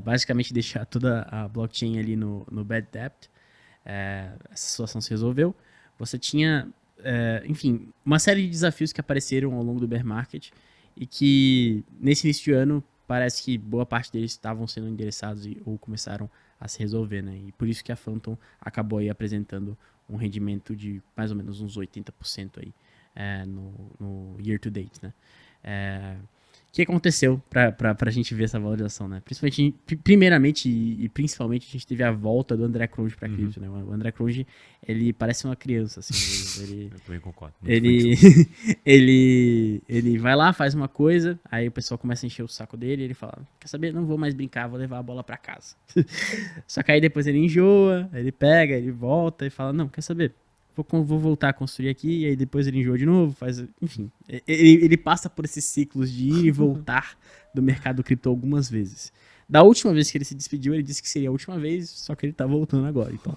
basicamente deixar toda a blockchain ali no bad debt. Essa situação se resolveu. Você tinha, enfim, uma série de desafios que apareceram ao longo do bear market e que nesse início de ano parece que boa parte deles estavam sendo endereçados ou começaram a se resolver, né? E por isso que a Phantom acabou aí apresentando um rendimento de mais ou menos uns 80% aí no year to date, né? O que aconteceu para a gente ver essa valorização, né? Primeiramente e principalmente, a gente teve a volta do André Cronje para cripto, né? O André Cronje, ele parece uma criança, assim. Eu também concordo. Ele vai lá, faz uma coisa, aí o pessoal começa a encher o saco dele, ele fala, quer saber, não vou mais brincar, vou levar a bola para casa. Só que aí depois ele enjoa, ele pega, ele volta e fala, não, quer saber, vou voltar a construir aqui, e aí depois ele enjoa de novo, enfim. Ele passa por esses ciclos de ir e voltar do mercado cripto algumas vezes. Da última vez que ele se despediu, ele disse que seria a última vez, só que ele tá voltando agora, então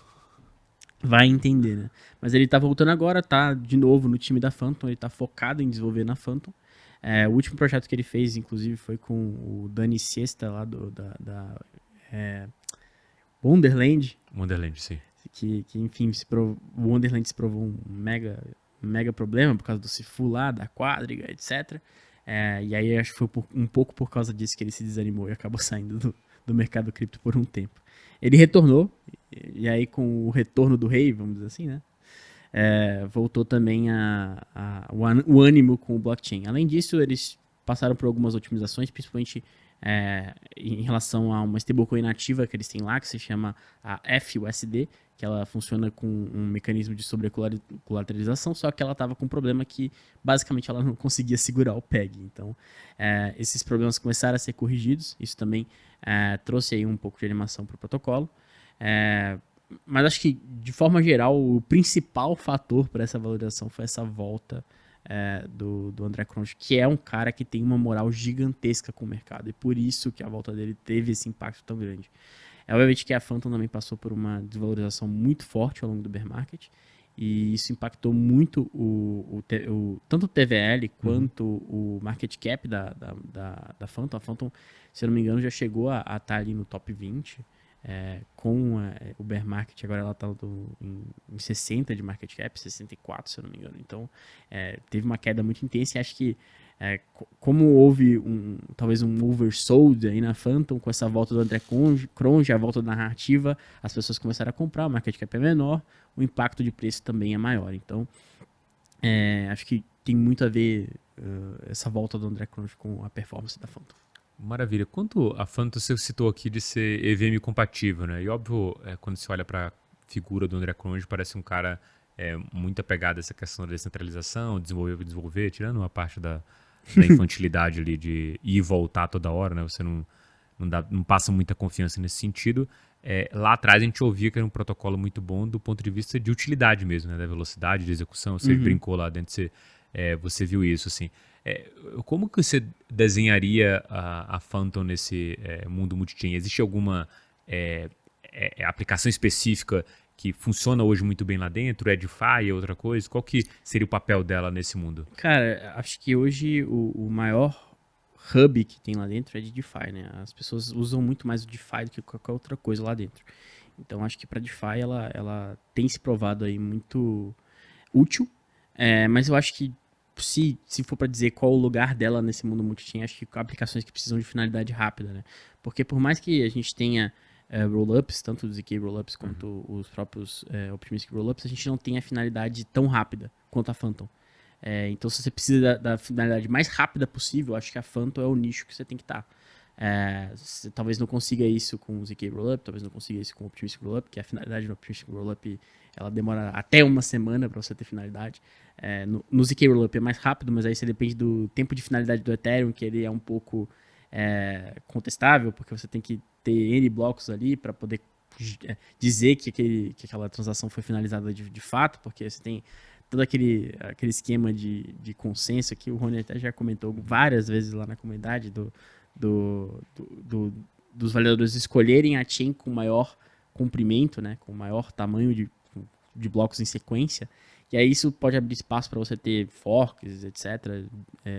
vai entender, né? Mas ele tá voltando agora, tá de novo no time da Phantom, ele tá focado em desenvolver na Phantom. O último projeto que ele fez, inclusive, foi com o Dani Siesta lá da Wonderland. Wonderland, sim. Que enfim, o Wonderland se provou um mega problema por causa do Sifu lá, da quadriga, etc. E aí acho que foi um pouco por causa disso que ele se desanimou e acabou saindo do mercado cripto por um tempo. Ele retornou, e aí com o retorno do rei, vamos dizer assim, né? Voltou também o ânimo com o blockchain. Além disso, eles passaram por algumas otimizações, principalmente em relação a uma stablecoin nativa que eles têm lá, que se chama a FUSD, que ela funciona com um mecanismo de sobrecolateralização, só que ela estava com um problema que basicamente ela não conseguia segurar o PEG. Então, esses problemas começaram a ser corrigidos, isso também trouxe aí um pouco de animação para o protocolo. Mas acho que, de forma geral, o principal fator para essa valorização foi essa volta do André Cronje, que é um cara que tem uma moral gigantesca com o mercado, e por isso que a volta dele teve esse impacto tão grande. Obviamente que a Phantom também passou por uma desvalorização muito forte ao longo do bear market, e isso impactou muito tanto o TVL quanto o market cap da Phantom. A Phantom, se eu não me engano, já chegou a estar ali no top 20, com o bear market. Agora ela está em 60 de market cap, 64, se eu não me engano. Então, teve uma queda muito intensa, e acho que como houve talvez um oversold aí na Phantom, com essa volta do André Cronje, a volta da narrativa, as pessoas começaram a comprar, o market cap é menor, o impacto de preço também é maior. Então, acho que tem muito a ver essa volta do André Cronje com a performance da Phantom. Maravilha. Quanto a Phantom, você citou aqui de ser EVM compatível, né? E óbvio, quando você olha para a figura do André Cronje, parece um cara muito apegado a essa questão da descentralização, desenvolver, tirando uma parte da infantilidade ali de ir e voltar toda hora, né? Você não passa muita confiança nesse sentido. Lá atrás a gente ouvia que era um protocolo muito bom do ponto de vista de utilidade mesmo, né? Da velocidade de execução. Você brincou lá dentro, você viu isso, assim. Como que você desenharia a Phantom nesse mundo multi-chain? Existe alguma aplicação específica que funciona hoje muito bem lá dentro? É DeFi, é outra coisa? Qual que seria o papel dela nesse mundo? Cara, acho que hoje o maior hub que tem lá dentro é de DeFi, né? As pessoas usam muito mais o DeFi do que qualquer outra coisa lá dentro. Então, acho que para DeFi ela tem se provado aí muito útil, mas eu acho que se for para dizer qual o lugar dela nesse mundo multi-chain, acho que aplicações que precisam de finalidade rápida, né? Porque por mais que a gente tenha rollups, tanto os ZK rollups quanto os próprios Optimistic rollups, a gente não tem a finalidade tão rápida quanto a Phantom. Então, se você precisa da finalidade mais rápida possível, acho que a Phantom é o nicho que você tem que estar. Você talvez não consiga isso com o ZK Rollup, talvez não consiga isso com o Optimistic Rollup, que a finalidade do Optimistic Rollup ela demora até uma semana para você ter finalidade. No ZK Rollup é mais rápido, mas aí você depende do tempo de finalidade do Ethereum, que ele é um pouco contestável, porque você tem que ter N blocos ali para poder dizer que aquela transação foi finalizada de fato, porque você tem todo aquele esquema de consenso que o Rony até já comentou várias vezes lá na comunidade dos validadores escolherem a chain com maior comprimento, né, com maior tamanho de blocos em sequência, e aí isso pode abrir espaço para você ter forks, etc.,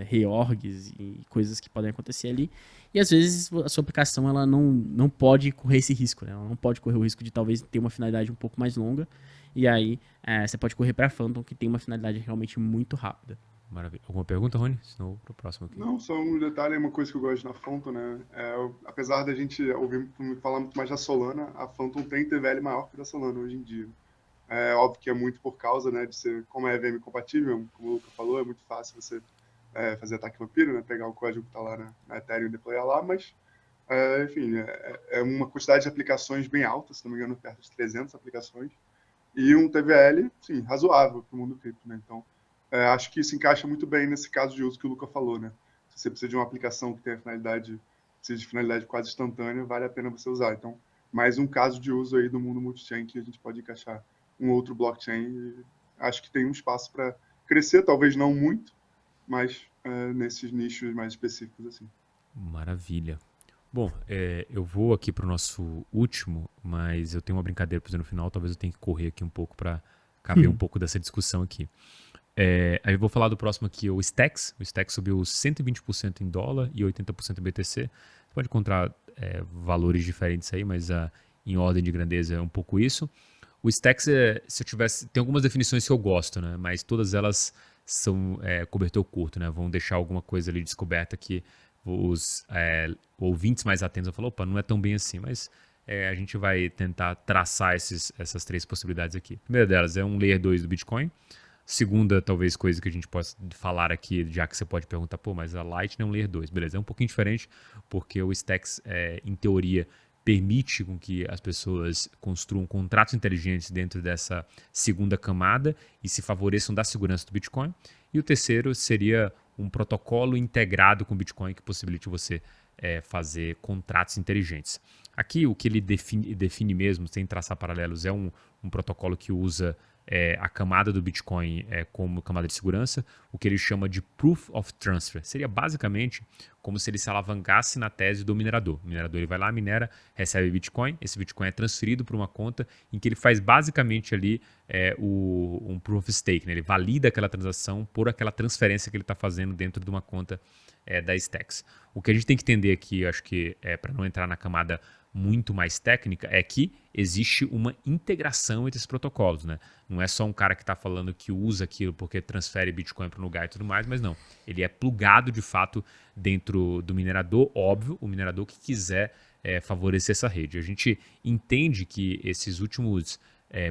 reorgs e coisas que podem acontecer ali, e às vezes a sua aplicação ela não pode correr esse risco, né? Ela não pode correr o risco de talvez ter uma finalidade um pouco mais longa, e aí você pode correr para a Phantom, que tem uma finalidade realmente muito rápida. Maravilha. Alguma pergunta, Rony? Senão pro próximo aqui. Não, só um detalhe, uma coisa que eu gosto na Phantom, né? Apesar da gente ouvir falar muito mais da Solana, a Phantom tem TVL maior que a da Solana hoje em dia. É óbvio que é muito por causa, né, de ser, como é EVM compatível, como o Luca falou, é muito fácil você fazer ataque vampiro, né, pegar o código que está lá na Ethereum e deployar lá, mas, enfim, é uma quantidade de aplicações bem alta, se não me engano, perto de 300 aplicações, e um TVL, sim, razoável para o mundo cripto, né, então, acho que isso encaixa muito bem nesse caso de uso que o Luca falou, né, se você precisa de uma aplicação que tenha precisa de finalidade quase instantânea, vale a pena você usar, então, mais um caso de uso aí do mundo multi-chain que a gente pode encaixar um outro blockchain, e acho que tem um espaço para crescer, talvez não muito, mas nesses nichos mais específicos assim. Maravilha. Bom, eu vou aqui para o nosso último, mas eu tenho uma brincadeira para fazer no final, talvez eu tenha que correr aqui um pouco para caber um pouco dessa discussão aqui. Aí eu vou falar do próximo aqui, o Stacks. O Stacks subiu 120% em dólar e 80% em BTC. Você pode encontrar valores diferentes aí, mas em ordem de grandeza é um pouco isso. O Stacks, tem algumas definições que eu gosto, né? Mas todas elas são cobertor curto, né? Vão deixar alguma coisa ali descoberta que os ouvintes mais atentos vão falar, opa, não é tão bem assim, mas a gente vai tentar traçar essas três possibilidades aqui. A primeira delas é um Layer 2 do Bitcoin. Segunda, talvez, coisa que a gente possa falar aqui, já que você pode perguntar, pô, mas a Lightning é um Layer 2. Beleza, é um pouquinho diferente, porque o Stacks, em teoria, permite com que as pessoas construam contratos inteligentes dentro dessa segunda camada e se favoreçam da segurança do Bitcoin. E o terceiro seria um protocolo integrado com o Bitcoin que possibilite você fazer contratos inteligentes. Aqui o que ele define mesmo, sem traçar paralelos, é um protocolo que usa a camada do Bitcoin como camada de segurança, o que ele chama de Proof of Transfer. Seria basicamente como se ele se alavancasse na tese do minerador. O minerador ele vai lá, minera, recebe Bitcoin, esse Bitcoin é transferido para uma conta em que ele faz basicamente ali um Proof of Stake, né? Ele valida aquela transação por aquela transferência que ele está fazendo dentro de uma conta da Stacks. O que a gente tem que entender aqui, acho que para não entrar na camada muito mais técnica, é que existe uma integração entre esses protocolos, né? Não é só um cara que está falando que usa aquilo porque transfere Bitcoin para um lugar e tudo mais, mas não. Ele é plugado de fato dentro do minerador, óbvio, o minerador que quiser favorecer essa rede. A gente entende que esses últimos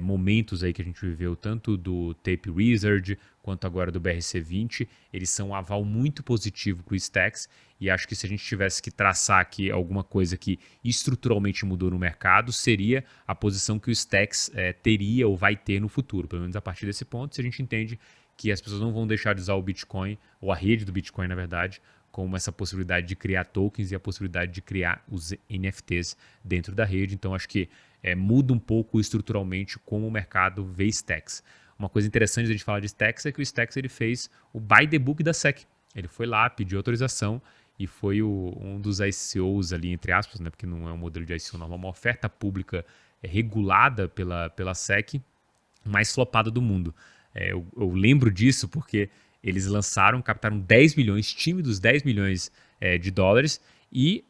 momentos aí que a gente viveu, tanto do Tape Wizard quanto agora do BRC20, eles são um aval muito positivo para o Stacks, e acho que se a gente tivesse que traçar aqui alguma coisa que estruturalmente mudou no mercado, seria a posição que o Stacks teria ou vai ter no futuro, pelo menos a partir desse ponto, se a gente entende que as pessoas não vão deixar de usar o Bitcoin, ou a rede do Bitcoin, na verdade, como essa possibilidade de criar tokens e a possibilidade de criar os NFTs dentro da rede. Então, acho que muda um pouco estruturalmente como o mercado vê Stacks. Uma coisa interessante de a gente falar de Stacks é que o Stacks ele fez o buy the book da SEC. Ele foi lá, pediu autorização e foi um dos ICOs ali, entre aspas, né, porque não é um modelo de ICO normal, uma oferta pública regulada pela SEC, mais flopada do mundo. Eu lembro disso porque eles captaram 10 milhões, tímidos 10 milhões de dólares, e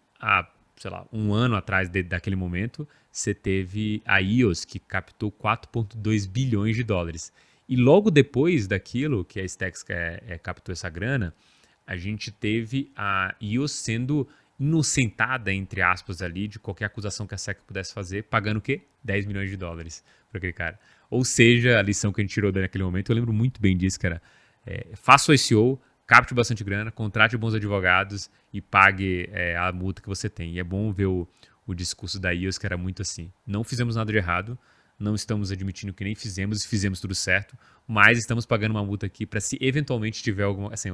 sei lá, um ano atrás daquele momento, você teve a EOS, que captou 4,2 bilhões de dólares. E logo depois daquilo, que a Stacks captou essa grana, a gente teve a EOS sendo inocentada, entre aspas, ali, de qualquer acusação que a SEC pudesse fazer, pagando o quê? 10 milhões de dólares para aquele cara. Ou seja, a lição que a gente tirou naquele momento, eu lembro muito bem disso, cara. Faça o ICO, capte bastante grana, contrate bons advogados e pague a multa que você tem. E é bom ver o discurso da EOS, que era muito assim: não fizemos nada de errado, não estamos admitindo que nem fizemos e fizemos tudo certo, mas estamos pagando uma multa aqui para se eventualmente tiver alguma... Assim,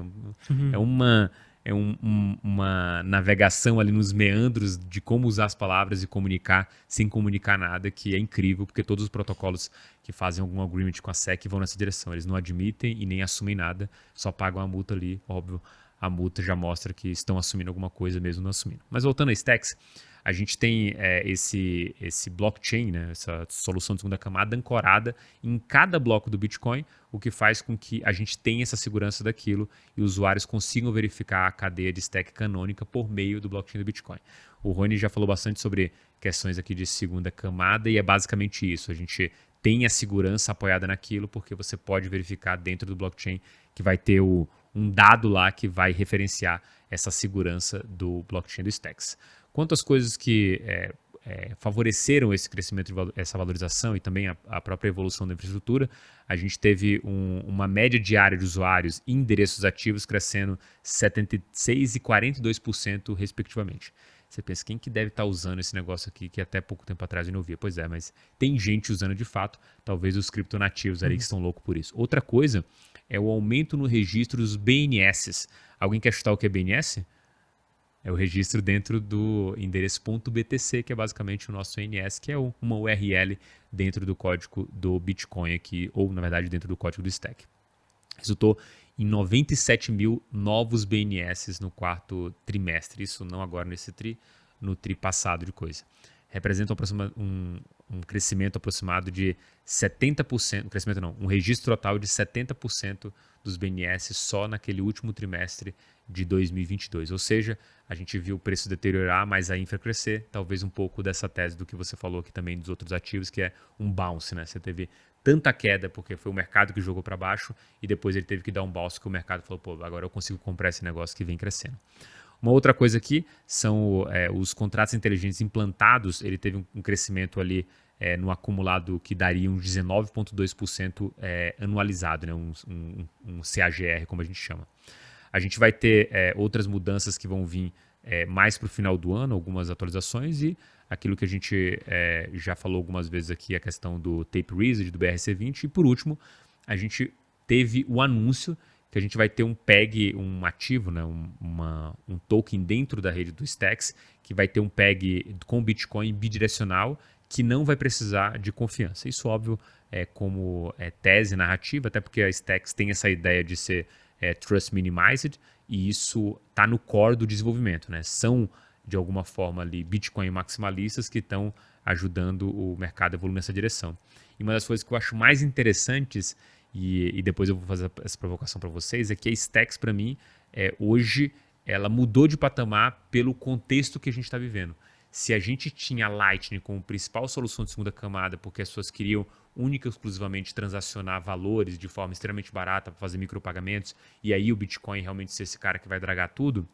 uma navegação ali nos meandros de como usar as palavras e comunicar sem comunicar nada, que é incrível, porque todos os protocolos que fazem algum agreement com a SEC vão nessa direção. Eles não admitem e nem assumem nada, só pagam a multa ali, óbvio. A multa já mostra que estão assumindo alguma coisa mesmo não assumindo. Mas voltando a Stacks, a gente tem esse blockchain, né, essa solução de segunda camada ancorada em cada bloco do Bitcoin, o que faz com que a gente tenha essa segurança daquilo e usuários consigam verificar a cadeia de stack canônica por meio do blockchain do Bitcoin. O Rony já falou bastante sobre questões aqui de segunda camada e é basicamente isso. A gente tem a segurança apoiada naquilo porque você pode verificar dentro do blockchain que vai ter um dado lá que vai referenciar essa segurança do blockchain do Stacks. Quanto às coisas que favoreceram esse crescimento, essa valorização e também a própria evolução da infraestrutura, a gente teve uma média diária de usuários e endereços ativos crescendo 76% e 42% respectivamente. Você pensa, quem que deve estar usando esse negócio aqui que até pouco tempo atrás eu não via? Pois é, mas tem gente usando de fato, talvez os criptonativos ali que estão loucos por isso. Outra coisa é o aumento no registro dos BNS. Alguém quer chutar o que é BNS? É o registro dentro do endereço .btc, que é basicamente o nosso NS, que é uma URL dentro do código do Bitcoin aqui, ou na verdade dentro do código do Stack. Resultou em 97 mil novos BNS no quarto trimestre, isso não agora nesse no tri passado de coisa. Representa um crescimento aproximado de 70%, um registro total de 70% dos BNS só naquele último trimestre de 2022. Ou seja, a gente viu o preço deteriorar, mas a infra crescer, talvez um pouco dessa tese do que você falou aqui também dos outros ativos, que é um bounce, né? Você teve tanta queda porque foi o mercado que jogou para baixo e depois ele teve que dar um bounce que o mercado falou, pô, agora eu consigo comprar esse negócio que vem crescendo. Uma outra coisa aqui são os contratos inteligentes implantados. Ele teve um crescimento ali no acumulado que daria uns 19,2% anualizado, né? um CAGR, como a gente chama. A gente vai ter outras mudanças que vão vir mais para o final do ano, algumas atualizações, e aquilo que a gente já falou algumas vezes aqui, a questão do Tape Wizard, do BRC20. E por último, a gente teve o anúncio que a gente vai ter um PEG, um ativo, né, um token dentro da rede do Stacks, que vai ter um PEG com Bitcoin bidirecional, que não vai precisar de confiança. Isso, óbvio, é como tese narrativa, até porque a Stacks tem essa ideia de ser trust minimized, e isso está no core do desenvolvimento, né? São, de alguma forma, ali, Bitcoin maximalistas que estão ajudando o mercado a evoluir nessa direção. E uma das coisas que eu acho mais interessantes, e depois eu vou fazer essa provocação para vocês, é que a Stacks, para mim, hoje, ela mudou de patamar pelo contexto que a gente está vivendo. Se a gente tinha Lightning como principal solução de segunda camada, porque as pessoas queriam única e exclusivamente transacionar valores de forma extremamente barata para fazer micropagamentos, e aí o Bitcoin realmente ser esse cara que vai dragar tudo,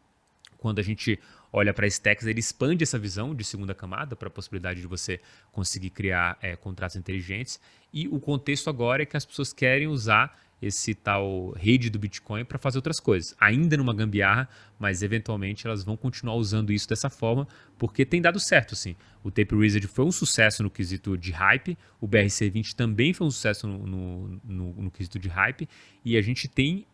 quando a gente olha para a Stacks, ele expande essa visão de segunda camada para a possibilidade de você conseguir criar contratos inteligentes, e o contexto agora é que as pessoas querem usar esse tal rede do Bitcoin para fazer outras coisas, ainda numa gambiarra, mas eventualmente elas vão continuar usando isso dessa forma, porque tem dado certo, assim. O Tape Wizard foi um sucesso no quesito de hype, o BRC20 também foi um sucesso no quesito de hype, e a gente tem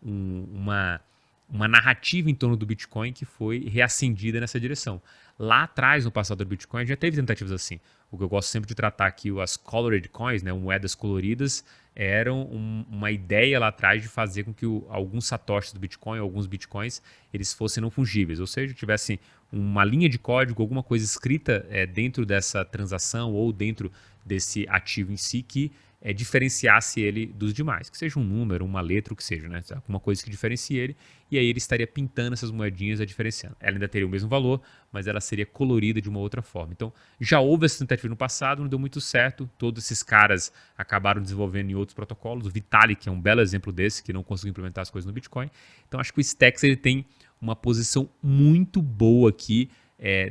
uma narrativa em torno do Bitcoin que foi reacendida nessa direção. Lá atrás, no passado do Bitcoin, já teve tentativas assim. O que eu gosto sempre de tratar aqui, as colored coins, né, moedas coloridas, eram uma ideia lá atrás de fazer com que alguns satoshis do Bitcoin, alguns Bitcoins, eles fossem não fungíveis. Ou seja, tivessem uma linha de código, alguma coisa escrita dentro dessa transação ou dentro desse ativo em si que diferenciasse ele dos demais. Que seja um número, uma letra, o que seja, né? Alguma coisa que diferencie ele. E aí ele estaria pintando essas moedinhas diferenciando. Ela ainda teria o mesmo valor, mas ela seria colorida de uma outra forma. Então, já houve essa tentativa no passado, não deu muito certo. Todos esses caras acabaram desenvolvendo em outros protocolos. O Vitalik é um belo exemplo desse, que não conseguiu implementar as coisas no Bitcoin. Então, acho que o Stacks ele tem uma posição muito boa aqui.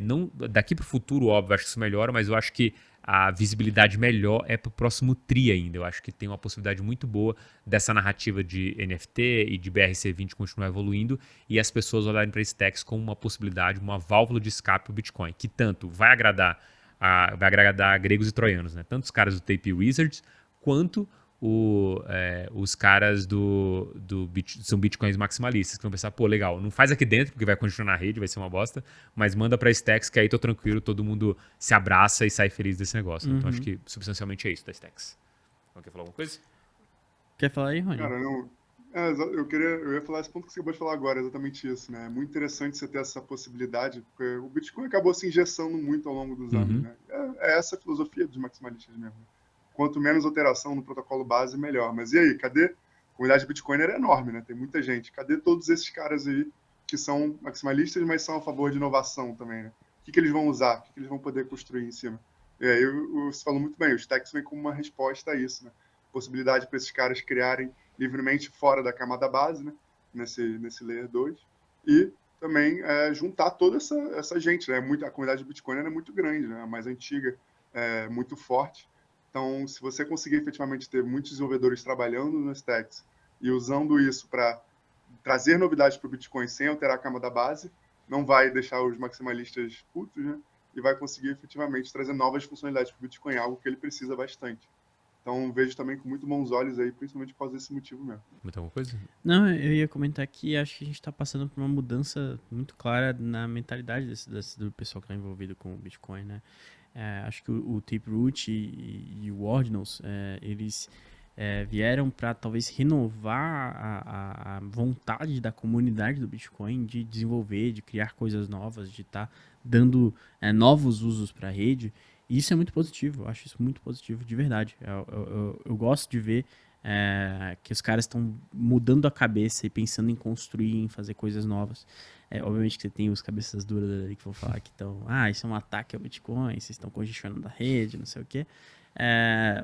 Não, daqui para o futuro, óbvio, acho que isso melhora, mas eu acho que a visibilidade melhor é para o próximo TRI ainda. Eu acho que tem uma possibilidade muito boa dessa narrativa de NFT e de BRC20 continuar evoluindo e as pessoas olharem para Stacks como uma possibilidade, uma válvula de escape para o Bitcoin, que tanto vai agradar gregos e troianos, né? Tanto os caras do Tape Wizards quanto os caras são bitcoins maximalistas, que vão pensar, pô, legal, não faz aqui dentro, porque vai continuar na rede, vai ser uma bosta, mas manda pra Stacks, que aí tô tranquilo, todo mundo se abraça e sai feliz desse negócio. Então acho que substancialmente é isso da Stacks. Quer falar alguma coisa? Quer falar aí, Rony? Cara, não. Eu ia falar esse ponto que você acabou de falar agora, exatamente isso, né? É muito interessante você ter essa possibilidade, porque o Bitcoin acabou se engessando muito ao longo dos anos, né? É essa a filosofia dos maximalistas mesmo. Quanto menos alteração no protocolo base, melhor. Mas e aí, cadê? A comunidade Bitcoiner é enorme, né? Tem muita gente. Cadê todos esses caras aí que são maximalistas, mas são a favor de inovação também, né? O que eles vão usar? O que eles vão poder construir em cima? E aí, você falou muito bem, o Stacks vem como uma resposta a isso, né? Possibilidade para esses caras criarem livremente fora da camada base, né? Nesse Layer 2. E também juntar toda essa gente, né? A comunidade Bitcoiner é muito grande, né? A mais antiga, muito forte. Então, se você conseguir efetivamente ter muitos desenvolvedores trabalhando no Stacks e usando isso para trazer novidades para o Bitcoin sem alterar a camada base, não vai deixar os maximalistas putos, né? E vai conseguir efetivamente trazer novas funcionalidades para o Bitcoin, algo que ele precisa bastante. Então, vejo também com muito bons olhos aí, principalmente por causa desse motivo mesmo. Muita alguma coisa? Não, eu ia comentar que acho que a gente está passando por uma mudança muito clara na mentalidade do pessoal que está envolvido com o Bitcoin, né? Acho que o Taproot e o Ordinals, eles vieram para talvez renovar a vontade da comunidade do Bitcoin de desenvolver, de criar coisas novas, de estar dando novos usos para a rede. E isso é muito positivo, eu acho isso muito positivo de verdade. Eu gosto de ver que os caras estão mudando a cabeça e pensando em construir, em fazer coisas novas. Obviamente que você tem os cabeças duras ali que vão falar que estão, isso é um ataque ao Bitcoin, vocês estão congestionando a rede, não sei o quê.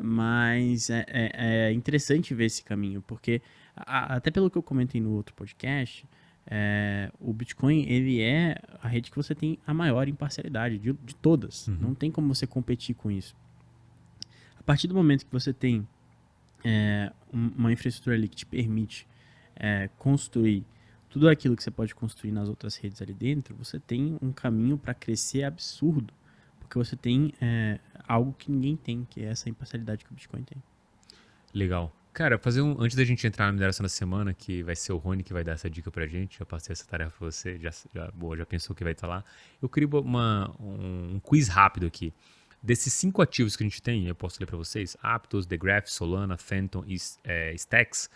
Mas é interessante ver esse caminho, porque até pelo que eu comentei no outro podcast, o Bitcoin ele é a rede que você tem a maior imparcialidade de todas. Não tem como você competir com isso. A partir do momento que você tem uma infraestrutura ali que te permite construir tudo aquilo que você pode construir nas outras redes ali dentro, você tem um caminho para crescer absurdo, porque você tem algo que ninguém tem, que é essa imparcialidade que o Bitcoin tem. Legal. Cara, antes da gente entrar na mineração da semana, que vai ser o Rony que vai dar essa dica pra gente, já passei essa tarefa pra você, já pensou que vai estar lá. Eu queria um quiz rápido aqui. Desses 5 ativos que a gente tem, eu posso ler para vocês, Aptos, The Graph, Solana, Phantom e Stacks,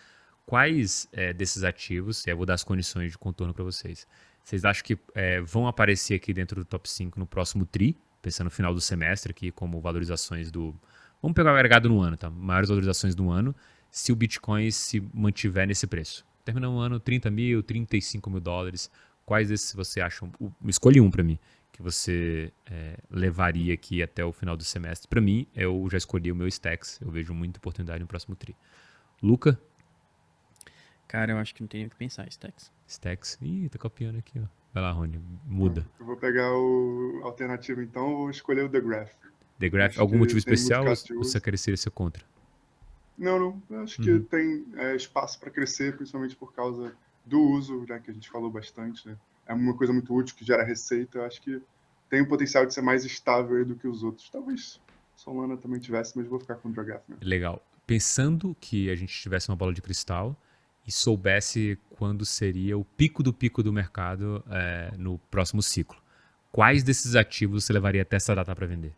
quais desses ativos, e eu vou dar as condições de contorno para vocês, vocês acham que vão aparecer aqui dentro do top 5 no próximo TRI, pensando no final do semestre aqui, como valorizações do... Vamos pegar o agregado no ano, tá? Maiores valorizações do ano, se o Bitcoin se mantiver nesse preço. Terminar um ano 30 mil, 35 mil dólares. Quais desses você acha? Escolhe um para mim, que você levaria aqui até o final do semestre. Para mim, eu já escolhi o meu Stacks. Eu vejo muita oportunidade no próximo TRI. Luca? Cara, eu acho que não tem nem o que pensar, Stacks. Stacks. Ih, tá copiando aqui, ó. Vai lá, Rony. Muda. Eu vou pegar o alternativo então, vou escolher o The Graph. The Graph, Acho algum que motivo tem muito especial ou caso de você uso. querer ser contra? Não, eu acho que tem espaço para crescer, principalmente por causa do uso, já que a gente falou bastante, né? É uma coisa muito útil que gera receita. Eu acho que tem o potencial de ser mais estável aí do que os outros. Talvez Solana também tivesse, mas vou ficar com o The Graph mesmo. Legal. Pensando que a gente tivesse uma bola de cristal e soubesse quando seria o pico do mercado no próximo ciclo, quais desses ativos você levaria até essa data para vender?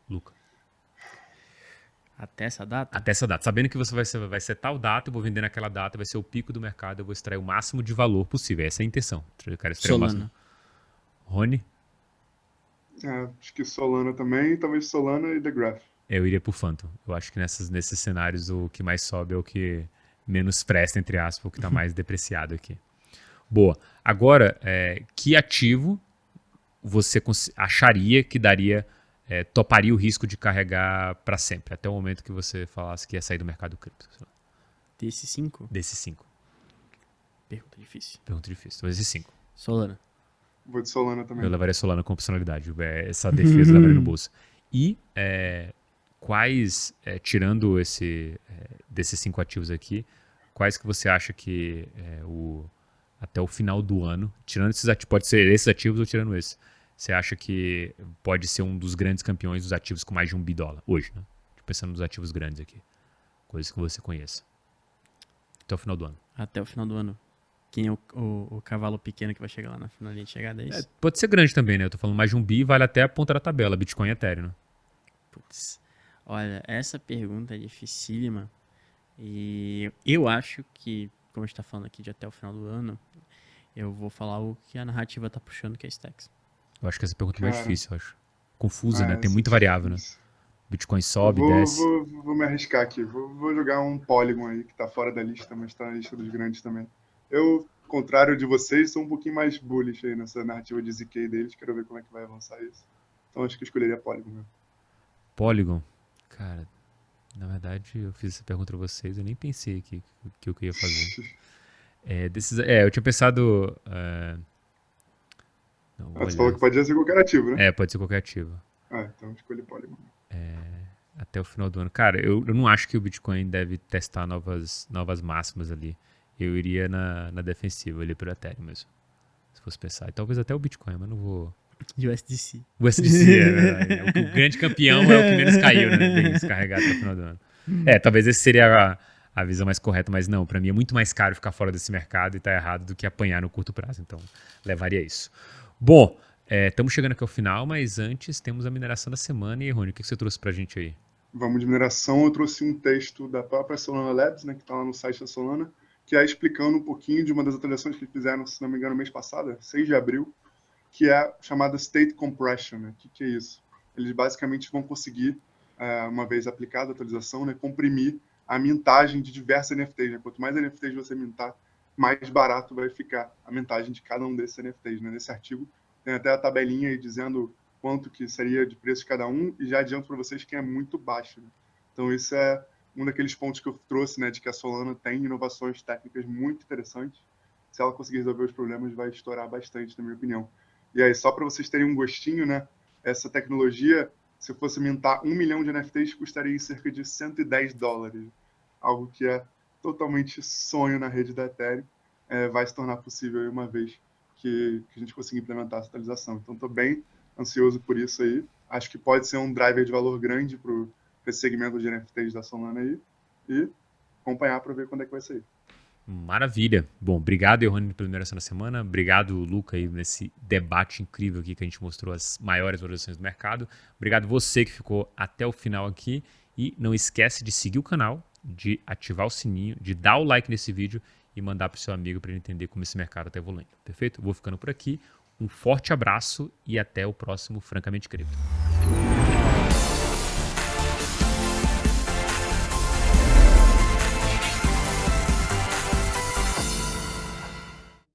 Luca. Até essa data? Até essa data. Sabendo que você vai ser tal data, eu vou vender naquela data, vai ser o pico do mercado, eu vou extrair o máximo de valor possível. Essa é a intenção. Eu quero extrair o máximo. Solana. Rony? Acho que Solana também, talvez Solana e The Graph. Eu iria por Phantom. Eu acho que nesses cenários o que mais sobe é o que menos presta, entre aspas, o que está mais depreciado aqui. Boa. Agora, que ativo você acharia que daria, toparia o risco de carregar para sempre, até o momento que você falasse que ia sair do mercado cripto? Desses 5? Desses 5. Pergunta difícil. Pergunta difícil. Então, esses 5. Solana. Vou de Solana também. Eu levaria Solana com opcionalidade. Essa defesa eu levaria no bolso. E quais, tirando desses 5 ativos aqui, quais que você acha que até o final do ano, tirando esses ativos, pode ser esses ativos ou tirando esses, você acha que pode ser um dos grandes campeões dos ativos com mais de $1 bi hoje, né? Pensando nos ativos grandes aqui. Coisas que você conheça. Até o final do ano. Até o final do ano. Quem é o cavalo pequeno que vai chegar lá na linha de chegada, é isso? Pode ser grande também, né? Eu tô falando mais de $1 bi, vale até a ponta da tabela, Bitcoin e Ethereum, né? Putz. Olha, essa pergunta é dificílima. E eu acho que, como a gente tá falando aqui de até o final do ano, eu vou falar o que a narrativa tá puxando, que é Stacks. Eu acho que essa pergunta é mais Cara, difícil, eu acho. Confusa, né? Tem essa muita é variável, né? difícil. Bitcoin Eu sobe, desce. vou me arriscar aqui. Vou jogar um Polygon aí, que tá fora da lista, mas tá na lista dos grandes também. Eu, ao contrário de vocês, sou um pouquinho mais bullish aí nessa narrativa de ZK deles. Quero ver como é que vai avançar isso. Então acho que eu escolheria Polygon mesmo. Polygon. Cara, na verdade, eu fiz essa pergunta pra vocês, eu nem pensei que eu ia fazer. Eu tinha pensado... não, vou Você falou olhar. que podia ser qualquer ativo, né? Pode ser qualquer ativo. Então escolhi Polygon. Até o final do ano. Cara, eu não acho que o Bitcoin deve testar novas máximas ali. Eu iria na defensiva, ali pro Ethereum mesmo. Se fosse pensar. E talvez até o Bitcoin, mas não vou... USDC. O SDC, é verdade. O grande campeão é o que menos caiu, né? Bem descarregado até o final do ano. Talvez esse seria a visão mais correta, mas não, pra mim é muito mais caro ficar fora desse mercado e tá errado do que apanhar no curto prazo. Então, levaria isso. Bom, estamos chegando aqui ao final, mas antes temos a mineração da semana. E, Rony, o que você trouxe pra gente aí? Vamos de mineração. Eu trouxe um texto da própria Solana Labs, né, que está lá no site da Solana, que é explicando um pouquinho de uma das atualizações que eles fizeram, se não me engano, mês passado, 6 de abril, que é chamada State Compression. Né? O que é isso? Eles basicamente vão conseguir, uma vez aplicada a atualização, né, comprimir a mintagem de diversas NFTs. Né? Quanto mais NFTs você mintar, mais barato vai ficar a mintagem de cada um desses NFTs. Né? Nesse artigo tem até a tabelinha aí dizendo quanto que seria de preço de cada um, e já adianto para vocês que é muito baixo. Né? Então isso é um daqueles pontos que eu trouxe, né, de que a Solana tem inovações técnicas muito interessantes. Se ela conseguir resolver os problemas, vai estourar bastante, na minha opinião. E aí, só para vocês terem um gostinho, né, essa tecnologia, se fosse mintar 1 milhão de NFTs, custaria cerca de $110. Algo que é totalmente sonho na rede da Ethereum. Vai se tornar possível uma vez que a gente conseguir implementar essa atualização. Então, estou bem ansioso por isso aí. Acho que pode ser um driver de valor grande para esse segmento de NFTs da Solana aí. E acompanhar para ver quando é que vai sair. Maravilha. Bom, obrigado, Johanny, pela numeração da semana. Obrigado, Luca, aí, nesse debate incrível aqui que a gente mostrou as maiores valorizações do mercado. Obrigado você que ficou até o final aqui. E não esquece de seguir o canal, de ativar o sininho, de dar o like nesse vídeo e mandar para o seu amigo para ele entender como esse mercado está evoluindo. Perfeito? Eu vou ficando por aqui. Um forte abraço e até o próximo Francamente Cripto.